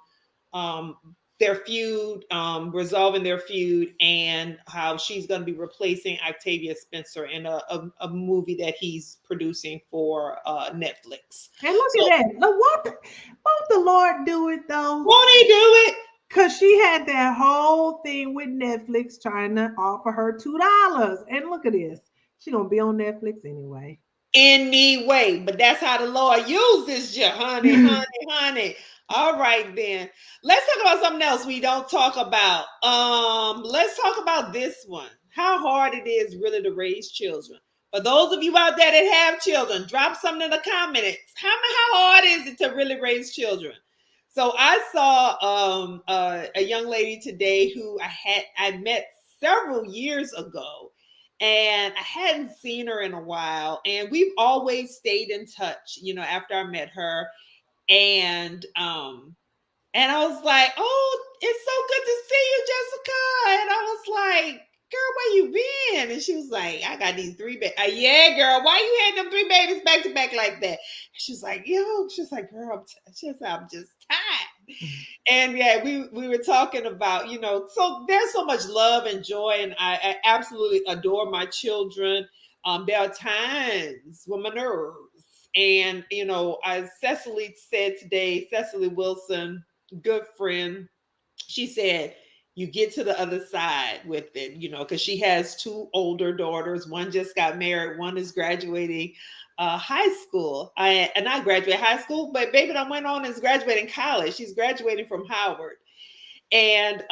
their feud, resolving their feud, and how she's going to be replacing Octavia Spencer in a movie that he's producing for Netflix. And look at So that. Look, won't the Lord do it though? won't he do it? Cause she had that whole thing with Netflix trying to offer her $2. And look at this. She gonna be on Netflix anyway. Anyway, but that's how the Lord uses you, honey, honey, honey. All right, then. Let's talk about something else we don't talk about. Let's talk about this one. How hard it is really to raise children. For those of you out there that have children, drop something in the comments. How hard is it to really raise children? So I saw a young lady today who I met several years ago, and I hadn't seen her in a while, and we've always stayed in touch, after I met her. And I was like, "Oh, it's so good to see you, Jessica." And I was like, "Girl, where you been?" And she was like, "I got these three babies." Yeah, girl, why you had them three babies back to back like that? She was like, she's like, "Girl, I'm just tired." And yeah, we were talking about, so there's so much love and joy, and I absolutely adore my children. There are times when my nerves, and as Cecily said today, Cecily Wilson, good friend, she said, you get to the other side with it, because she has two older daughters. One just got married, one is graduating high school. And I graduated high school, but baby done went on and is graduating college. She's graduating from Howard. And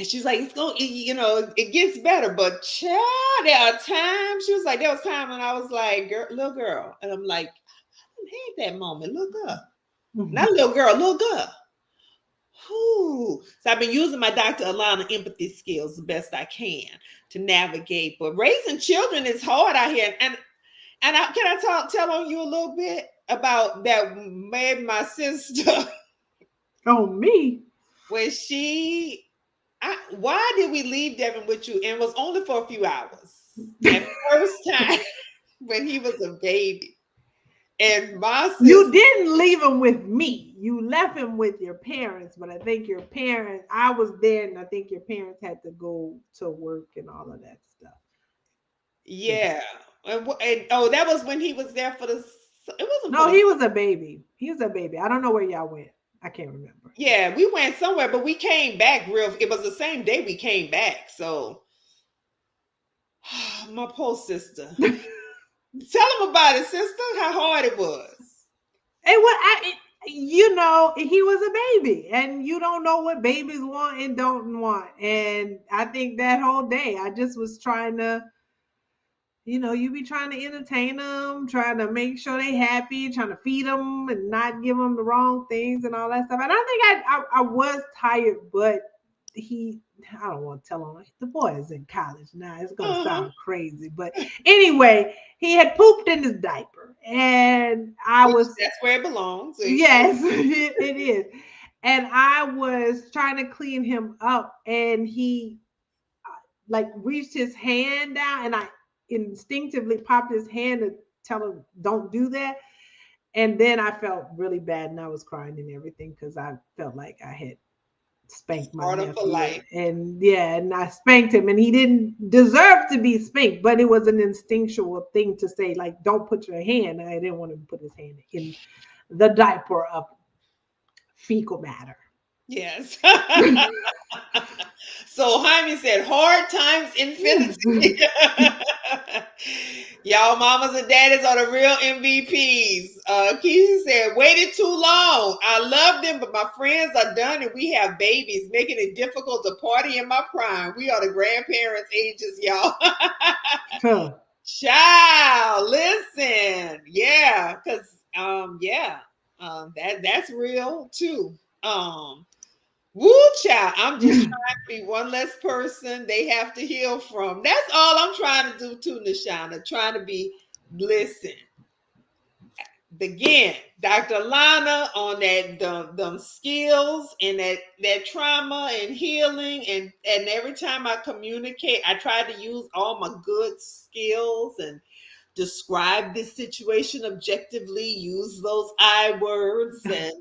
she's like, it's going, it gets better, but child, there are times. She was like, there was time when I was like, little girl, and I'm like, I had that moment, little girl, not little girl, little girl. Whew. So I've been using my Dr. Alana empathy skills the best I can to navigate. But raising children is hard out here. Can I tell on you a little bit about that? Made my sister Oh, me? when why did we leave Devin with you? And it was only for a few hours. That first time when he was a baby. And my sister, You didn't leave him with me. You left him with your parents, but I think I was there, and I think your parents had to go to work and all of that stuff. Yeah. yeah. And that was when he was there for the, it wasn't for No, the, he was a baby. He was a baby. I don't know where y'all went. I can't remember. yeah, we went somewhere, but we came back it was the same day we came back. So my poor sister. Tell him about it, sister, how hard it was. And he was a baby, and you don't know what babies want and don't want. And I think that whole day, I just was trying to, you be trying to entertain them, trying to make sure they happy, trying to feed them and not give them the wrong things and all that stuff. And I think I was tired, but I don't want to tell him, the boy is in college now. It's going to Uh-huh. sound crazy. But anyway, he had pooped in his diaper, and Which that's where it belongs. yes, it is. And I was trying to clean him up, and he like reached his hand down, and I instinctively popped his hand to tell him, don't do that. And then I felt really bad, and I was crying and everything because I felt like I had spanked my Starter for nephew. life. And yeah, and I spanked him, and he didn't deserve to be spanked, but it was an instinctual thing to say, like, don't put your hand. I didn't want him to put his hand in the diaper of fecal matter. Yes. So Jaime said, hard times infinity. Y'all mamas and daddies are the real MVPs. Keisha said, waited too long. I love them, but my friends are done and we have babies, making it difficult to party in my prime. We are the grandparents' ages, y'all. Huh. Child, listen. Yeah, because that's real too. Woo, child. I'm just trying to be one less person they have to heal from. That's all I'm trying to do too, Nishana. Trying to be, listen, again, Dr. Lana on that them skills and that trauma and healing, and every time I communicate, I try to use all my good skills and describe this situation objectively, use those I words, and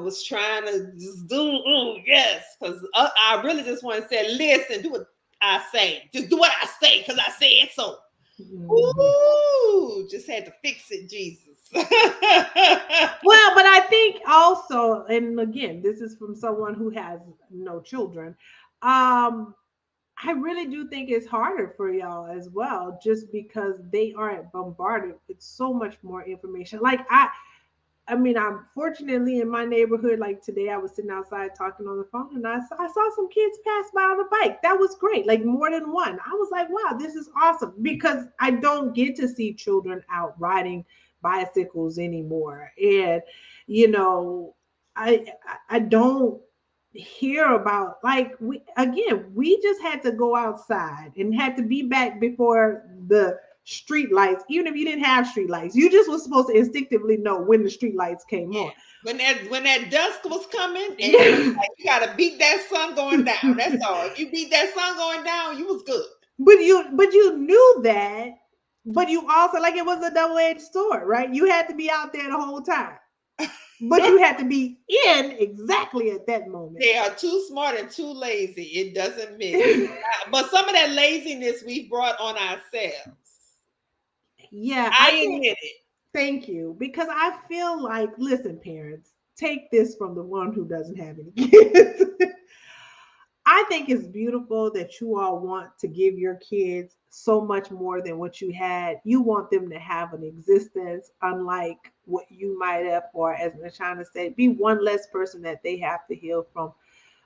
was trying to just do yes, because I really just want to say, listen, do what I say, just do what I say because I said so. Mhm. Ooh, just had to fix it, Jesus. Well, but I think also, and again, this is from someone who has no children. Um, I really do think it's harder for y'all as well, just because they aren't bombarded with so much more information. I mean, I'm fortunately in my neighborhood. Like today, I was sitting outside talking on the phone, and I saw some kids pass by on a bike. That was great, like more than one. I was like, wow, this is awesome, because I don't get to see children out riding bicycles anymore, and you know, I don't hear about, like, we just had to go outside and had to be back before the street lights. Even if you didn't have street lights, you just was supposed to instinctively know when the street lights came Yeah. on. When that dusk was coming, and Yeah. you gotta beat that sun going down. That's all. If you beat that sun going down, you was good. But you knew that, but you also, like, it was a double-edged sword, right? You had to be out there the whole time, but you had to be in exactly at that moment. They are too smart and too lazy. It doesn't mix. But some of that laziness we've brought on ourselves. Yeah, I I think. admit it. Thank you, because I feel like, listen, parents, take this from the one who doesn't have any kids. I think it's beautiful that you all want to give your kids so much more than what you had. You want them to have an existence unlike what you might have, or as Nashana said, be one less person that they have to heal from.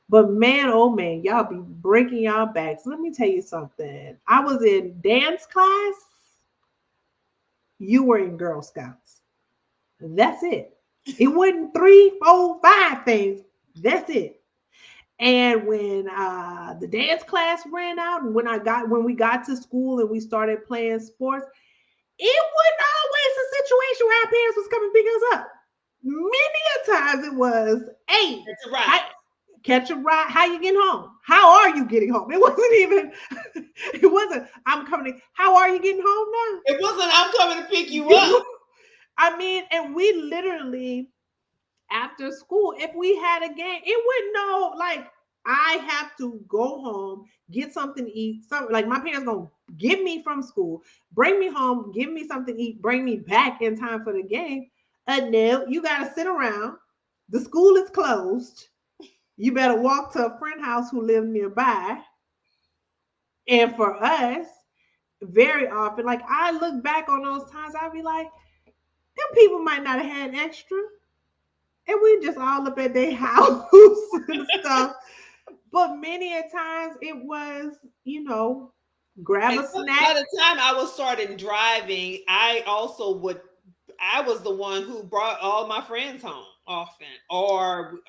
But man, oh man, y'all be breaking y'all backs. Let me tell you something. I was in dance class, you were in Girl Scouts. That's it. It wasn't three, four, five things. That's it. And when the dance class ran out, and when we got to school and we started playing sports, it wasn't always a situation where our parents was coming to pick us up. Many a times it was, hey, It's a I, ride. catch a ride. How you getting home? How are you getting home? It wasn't even. It wasn't. I'm coming. How are you getting home It wasn't I'm coming to pick you up. now? I mean, and we literally, after school, if we had a game, it wouldn't know, like, I have to go home, get something to eat. Some, like, my parents gonna get me from school, bring me home, give me something to eat, bring me back in time for the game. No, you gotta sit around. The school is closed. You better walk to a friend house who lives nearby. And for us, very often, like, I look back on those times, I'd be like, them people might not have had extra, and we just all up at their house and stuff. But many a times it was, grab And a by snack. the time I was starting driving, I was the one who brought all my friends home often, or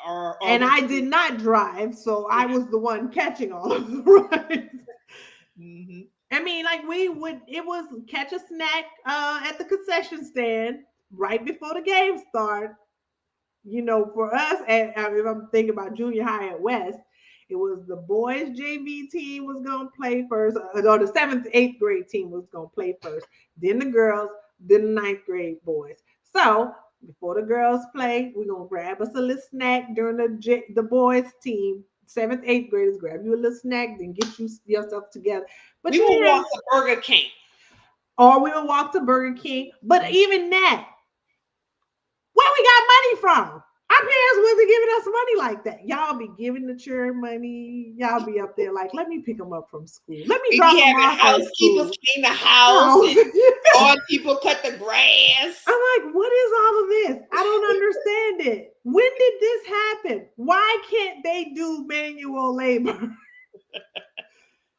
And we. I did not drive, so I was the one catching all of the rides. Mhm. I mean, like, it was catch a snack at the concession stand right before the game start. For us, and if I'm thinking about junior high at West, it was the boys JV team was gonna play first, or the seventh, eighth grade team was gonna play first, then the girls, then the ninth grade boys. So before the girls play, we're gonna grab us a little snack during the boys team. Seventh, eighth graders, grab you a little snack, then get yourself together. But We you will didn't have, walk to Burger King. or we would walk to Burger King. But even that, where we got money from? Our parents wasn't giving us money like that. Y'all be giving the children money. Y'all be up there like, let me pick them up from school. Let me We drop be them having off at housekeepers school. clean the house, and Oh. all people cut the grass. I'm like, what is all of this? I don't understand it. When did this happen? Why can't they do manual labor?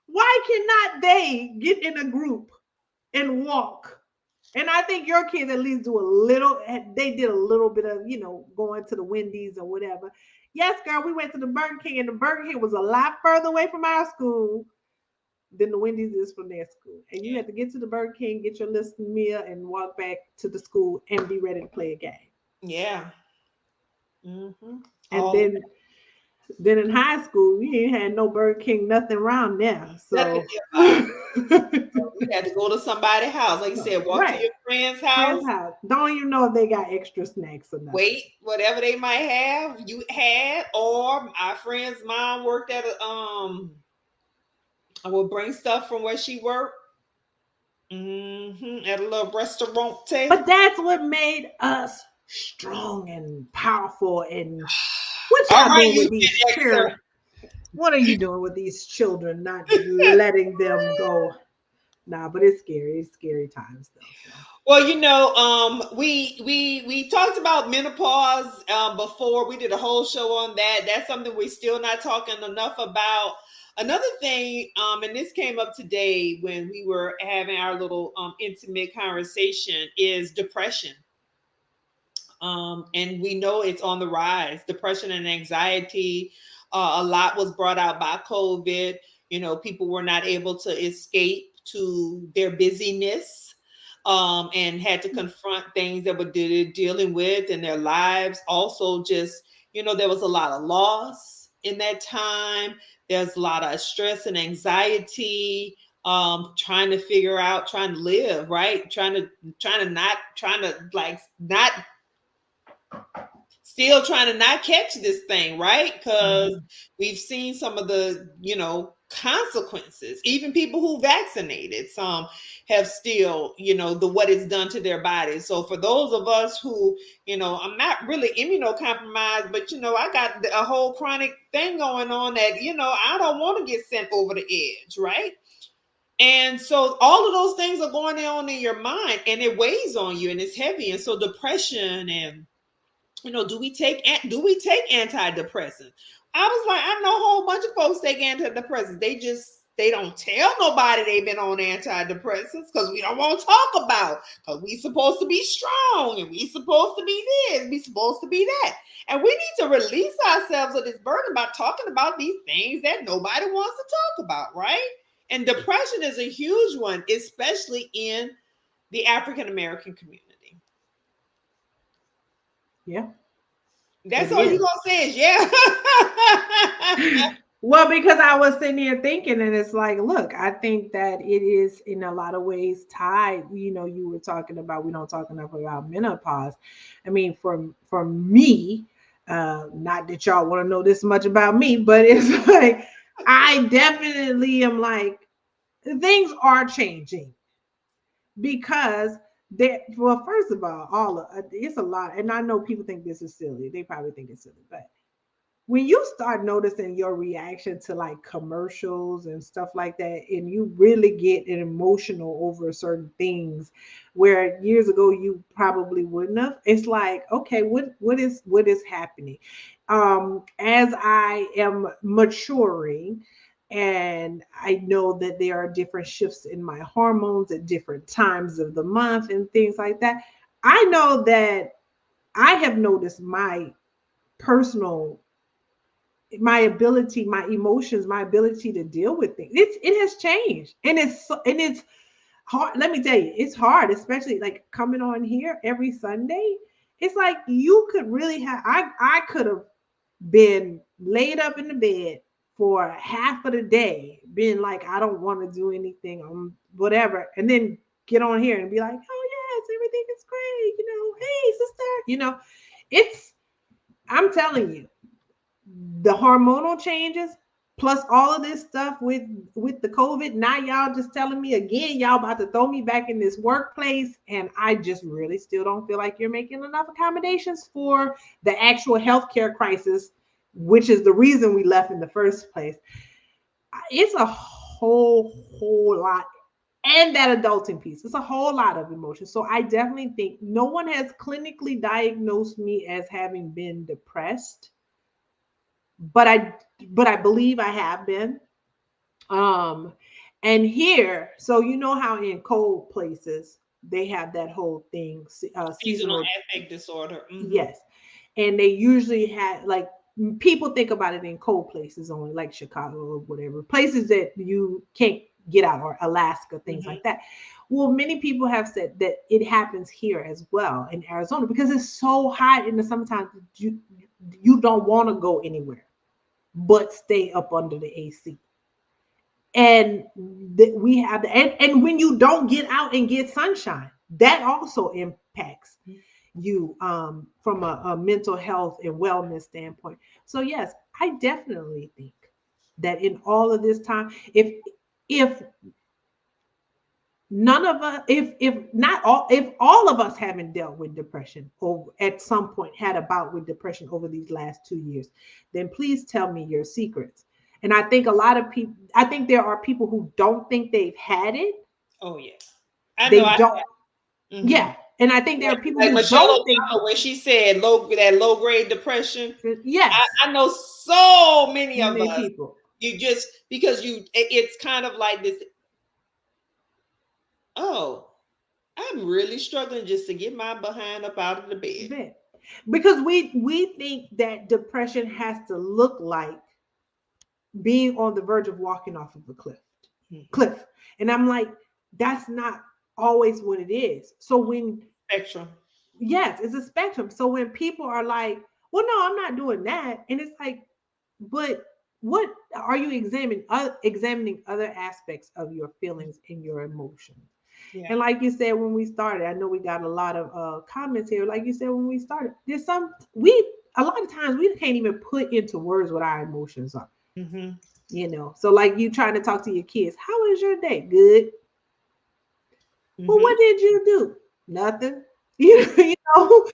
Why cannot they get in a group and walk? And I think your kids at least do a little, they did a little bit of, going to the Wendy's or whatever. Yes, girl, we went to the Burger King, and the Burger King was a lot further away from our school. than the Wendy's is from their school. And you have to get to the Burger King, get your little meal, and walk back to the school and be ready to play a game. Yeah. Mm-hmm. And All then in high school, we ain't had no Burger King, nothing around there. nothing So nearby. We had to go to somebody's house. Like you said, walk to right. your friend's Friend's house, house. Don't even know if they got extra snacks or nothing. wait, whatever they might have, you had, or our friend's mom worked at a I would bring stuff from where she worked. At a little restaurant. But that's what made us strong and powerful. And what All y'all right, doing you with Gen these Xer. children? What are you doing with these children? Not letting them go. Nah, but it's scary. It's scary times though. So Well, we talked about menopause before. We did a whole show on that. That's something we're still not talking enough about. Another thing, and this came up today when we were having our little intimate conversation, is depression. And we know it's on the rise. Depression and anxiety. A lot was brought out by COVID. People were not able to escape to their busyness, and had to confront things that they're dealing with in their lives. Also, just, there was a lot of loss in that time. There's a lot of stress and anxiety, trying to figure out, trying to live, right? Trying to like not still trying to not catch this thing, right? Because mhm. we've seen some of the, consequences. Even people who vaccinated, some have still, the what it's done to their bodies. So for those of us who, I'm not really immunocompromised, but I got a whole chronic thing going on that, I don't want to get sent over the edge, right? And so all of those things are going on in your mind, and it weighs on you, and it's heavy. And so depression and, do we take antidepressants? I was like, I know a whole bunch of folks take antidepressants. They don't tell nobody they've been on antidepressants because we don't want to talk about, because we supposed to be strong, and we supposed to be this, we supposed to be that. And we need to release ourselves of this burden by talking about these things that nobody wants to talk about, right? And depression is a huge one, especially in the African American community. Yeah, That's it all you is. gonna say is yeah. Well, because I was sitting here thinking, and it's like, look, I think that it is in a lot of ways tied. You were talking about, we don't talk enough about menopause. I mean, for me, not that y'all want to know this much about me, but it's like I definitely am like, things are changing because well, first of all it's a lot, and I know people think this is silly. They probably think it's silly, but when you start noticing your reaction to like commercials and stuff like that, and you really get emotional over certain things where years ago you probably wouldn't have, it's like, okay, what is happening? As I am maturing, and I know that there are different shifts in my hormones at different times of the month and things like that, I know that I have noticed personal my ability, my emotions, my ability to deal with things. It has changed, and it's hard. Let me tell you, it's hard, especially like coming on here every Sunday. It's like you could really have. I could have been laid up in the bed for half of the day, being like, I don't want to do anything, whatever, and then get on here and be like, oh yes, everything is great. Hey sister. It's. I'm telling you, the hormonal changes plus all of this stuff with the COVID. Now y'all just telling me again, y'all about to throw me back in this workplace, and I just really still don't feel like you're making enough accommodations for the actual healthcare crisis, which is the reason we left in the first place. It's a whole lot. And that adulting piece, it's a whole lot of emotion. So I definitely think no one has clinically diagnosed me as having been depressed, but I believe I have been. Um, and here, so you know how in cold places they have that whole thing, Seasonal seasonal. affect disorder. Yes, and they usually have like, people think about it in cold places only, like Chicago or whatever, places that you can't get out, or Alaska, things Mhm. like that. Well, many people have said that it happens here as well in Arizona because it's so hot in the summertime that you don't want to go anywhere but stay up under the AC. And we have and when you don't get out and get sunshine, that also impacts you from a mental health and wellness standpoint. So yes, I definitely think that in all of this time, if none of us, if not all, if all of us haven't dealt with depression or at some point had a bout with depression over these last 2 years, then please tell me your secrets. And I think a lot of people, I think there are people who don't think they've had it. Oh yeah, I know. They don't. Mhm. Yeah. And I think there Like, are people like who Michelle don't think. Obama when she said low grade depression. Yes. I know so many of Many us. people. You just because it's kind of like this. Oh, I'm really struggling just to get my behind up out of the bed. Bet. Because we think that depression has to look like being on the verge of walking off of a Mhm. cliff. And I'm like, that's not always what it is. So when, Spectrum. yes, it's a spectrum. So when people are like, well, no, I'm not doing that. And it's like, but what are you examining other aspects of your feelings and your emotions? Yeah. And like you said, when we started, I know we got a lot of comments here. Like you said, when we started, there's some, a lot of times we can't even put into words what our emotions are. Hmm. So like you trying to talk to your kids, how was your day? Good. Well, Hmm. what did you do? Nothing. You know,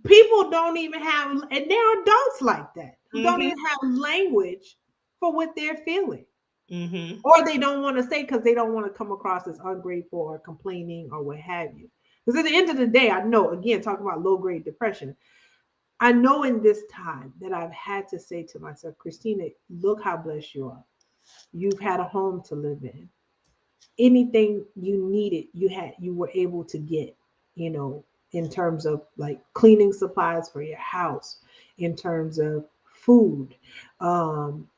people don't even have, and there are adults like that who don't Hmm. even have language for what they're feeling, Hmm. or they don't want to say because they don't want to come across as ungrateful or complaining or what have you. Because at the end of the day, I know, again, talking about low grade depression, I know in this time that I've had to say to myself, Christina, look how blessed you are. You've had a home to live in. Anything you needed, you were able to get, you know, in terms of like cleaning supplies for your house, in terms of food. Um,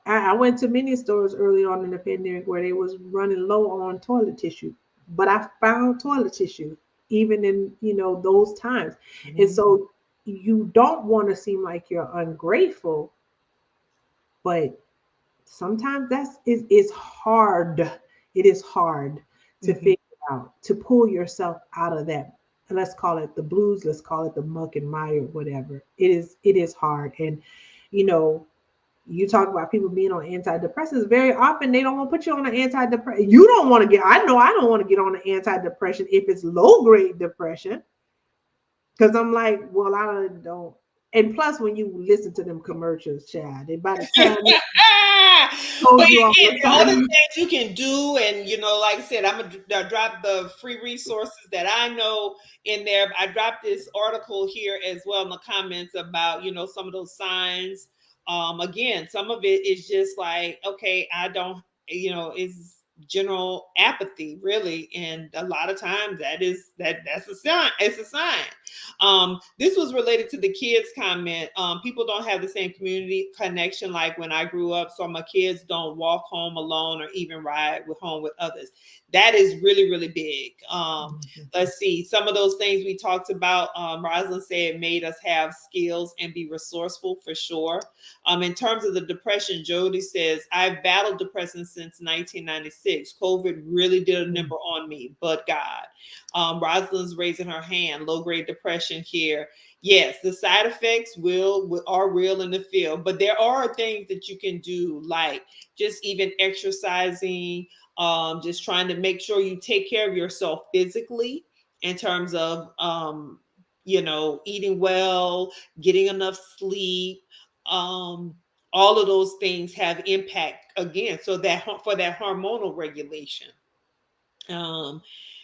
I went to many stores early on in the pandemic where they was running low on toilet tissue, but I found toilet tissue even in, those times. And Hmm. so you don't want to seem like you're ungrateful, but sometimes it's hard. It is hard to Hmm. figure out, to pull yourself out of that. Let's call it the blues, let's call it the muck and mire, whatever. It is hard. And you know, you talk about people being on antidepressants, very often they don't want to put you on an antidepressant. You don't want to get, I know I don't want to get on an antidepressant if it's low grade depression. Because I'm like, well, I don't. And plus, when you listen to them commercials, child, they by the time they But told you all again, the the other time. things you can do, and like I said, I'm gonna drop the free resources that I know in there. I dropped this article here as well in the comments about some of those signs. Again, some of it is just like, okay, I don't, is general apathy really, and a lot of times that's a sign. It's a sign. This was related to the kids comment. People don't have the same community connection like when I grew up, so my kids don't walk home alone or even ride home with others. That is really, really big. Let's see, some of those things we talked about. Rosalind said it made us have skills and be resourceful for sure. In terms of the depression, Jody says, I've battled depression since 1996. COVID really did a number on me, but God. Rosalind's raising her hand. Low grade depression here. Yes, the side effects are real in the field, but there are things that you can do, like just even exercising, just trying to make sure you take care of yourself physically in terms of eating well, getting enough sleep. Um, all of those things have impact again. So that for that hormonal regulation. Um, uh,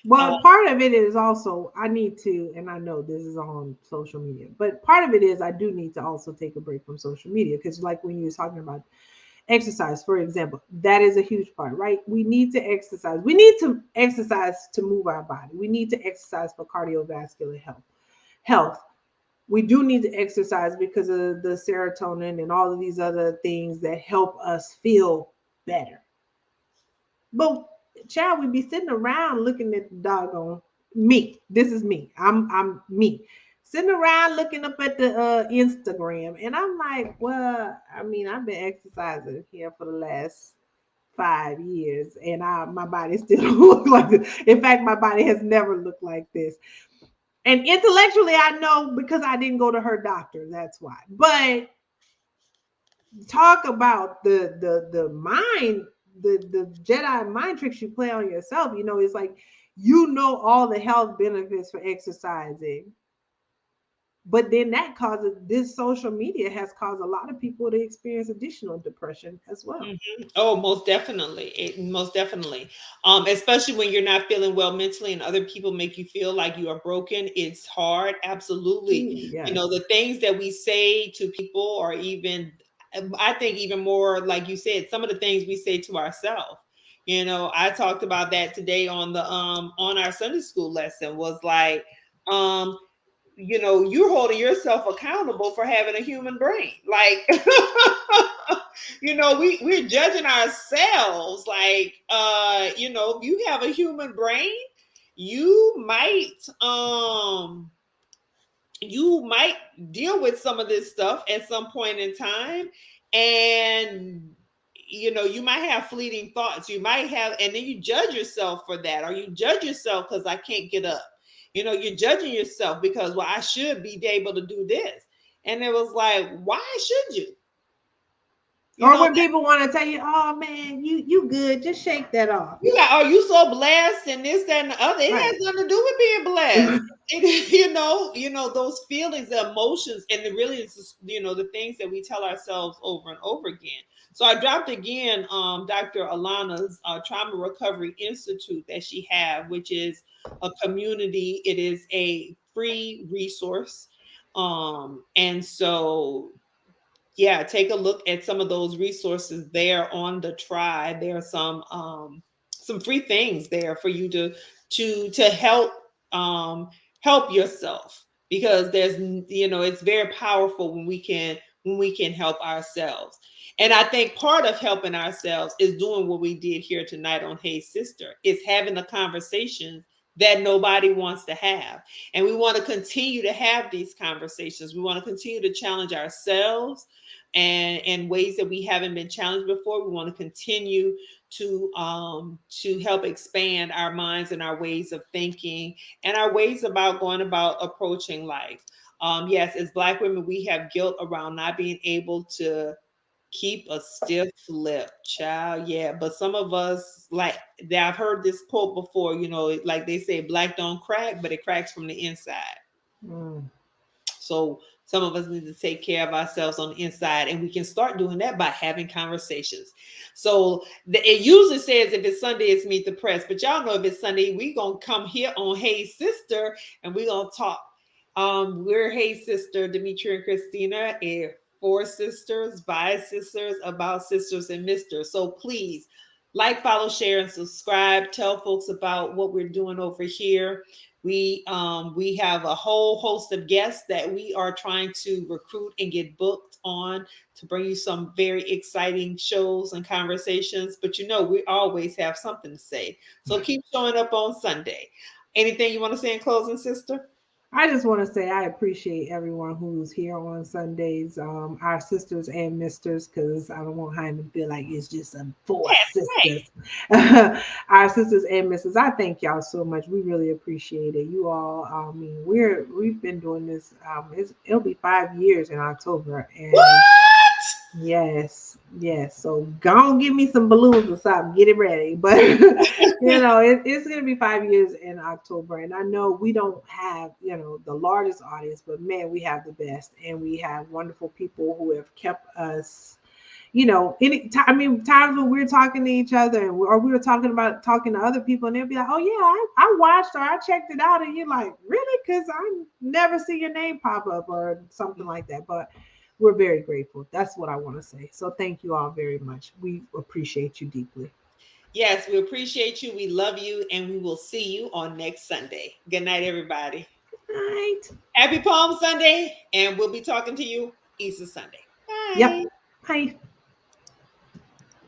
Well, part of it is also I need to, and I know this is on social media, but part of it is I do need to also take a break from social media because, like when you were talking about exercise, for example, that is a huge part, right? We need to exercise. We need to exercise to move our body. We need to exercise for cardiovascular health. Health. We do need to exercise because of the serotonin and all of these other things that help us feel better. But child, we be sitting around looking at the doggone me. This is me. I'm me. Sitting around looking up at the Instagram, and I'm like, well, I mean, I've been exercising here for the last 5 years, and my body still don't look like this. In fact, my body has never looked like this. And intellectually, I know because I didn't go to her doctor. That's why. But talk about the mind, the Jedi mind tricks you play on yourself. You know, it's like you know all the health benefits for exercising, but then that causes this social media has caused a lot of people to experience additional depression as well. Oh, most definitely. Most definitely. Especially when you're not feeling well mentally and other people make you feel like you are broken. It's hard. Absolutely. Ooh, You know, yes. the things that we say to people, or even, I think even more, like you said, some of the things we say to ourselves. You know, I talked about that today on the on our Sunday school lesson, was like, um, you know, you're holding yourself accountable for having a human brain. Like, you know, we're judging ourselves. Like, you know, if you have a human brain, you you might deal with some of this stuff at some point in time. And you know, you might have fleeting thoughts, you might have, and then you judge yourself for that, or you judge yourself because I can't get up. You know, you're judging yourself because, well, I should be able to do this. And it was like, why should you? You Or know, when people want to tell you, "Oh man, you good, just shake that off." you got, oh, you so blessed and this, that, and the other. It has Right. nothing to do with being blessed. It, you know, those feelings, the emotions, and it really is just, you know, the things that we tell ourselves over and over again. So I dropped again Dr. Alana's Trauma Recovery Institute that she have, which is a community. It is a free resource. And so yeah, take a look at some of those resources there on the Tribe. There are some free things there for you to help help yourself, because there's, you know, it's very powerful when we can help ourselves. And I think part of helping ourselves is doing what we did here tonight on Hey Sister, is having the conversations that nobody wants to have. And we want to continue to have these conversations. We want to continue to challenge ourselves and ways that we haven't been challenged before. We want to continue to help expand our minds and our ways of thinking and our ways about going about approaching life. Yes, as Black women, we have guilt around not being able to keep a stiff lip, child. Yeah, but some of us, like, I've heard this quote before. You know, like they say, black don't crack, but it cracks from the inside. Mm. So some of us need to take care of ourselves on the inside, and we can start doing that by having conversations. So it usually says if it's Sunday, it's Meet the Press, but y'all know if it's Sunday, we gonna come here on Hey Sister, and we gonna talk. We're Hey Sister, Demetria and Christina, and four sisters, by sisters, about sisters and misters. So please like, follow, share, and subscribe. Tell folks about what we're doing over here. We have a whole host of guests that we are trying to recruit and get booked on to bring you some very exciting shows and conversations. But you know, we always have something to say. So keep showing up on Sunday. Anything you want to say in closing, sister? I just want to say I appreciate everyone who's here on Sundays, our sisters and misters, because I don't want Jaime to feel like it's just four Right. sisters. Our sisters and misters, I thank y'all so much. We really appreciate it. You all, I mean, we've been doing this. It'll be 5 years in October, and What? yes, yes. So go on, give me some balloons or something. Get it ready. But it's gonna be 5 years in October, and I know we don't have the largest audience, but man, we have the best, and we have wonderful people who have kept us. Any time, I mean, times when we're talking to each other, or we were talking to other people, and they'll be like, "Oh yeah, I watched or I checked it out," and you're like, "Really?" Because I never see your name pop up or something like that. But we're very grateful. That's what I want to say. So thank you all very much. We appreciate you deeply. Yes, we appreciate you. We love you, and we will see you on next Sunday. Good night, everybody. Good night. Happy Palm Sunday, and we'll be talking to you Easter Sunday. Yep. Bye. Bye.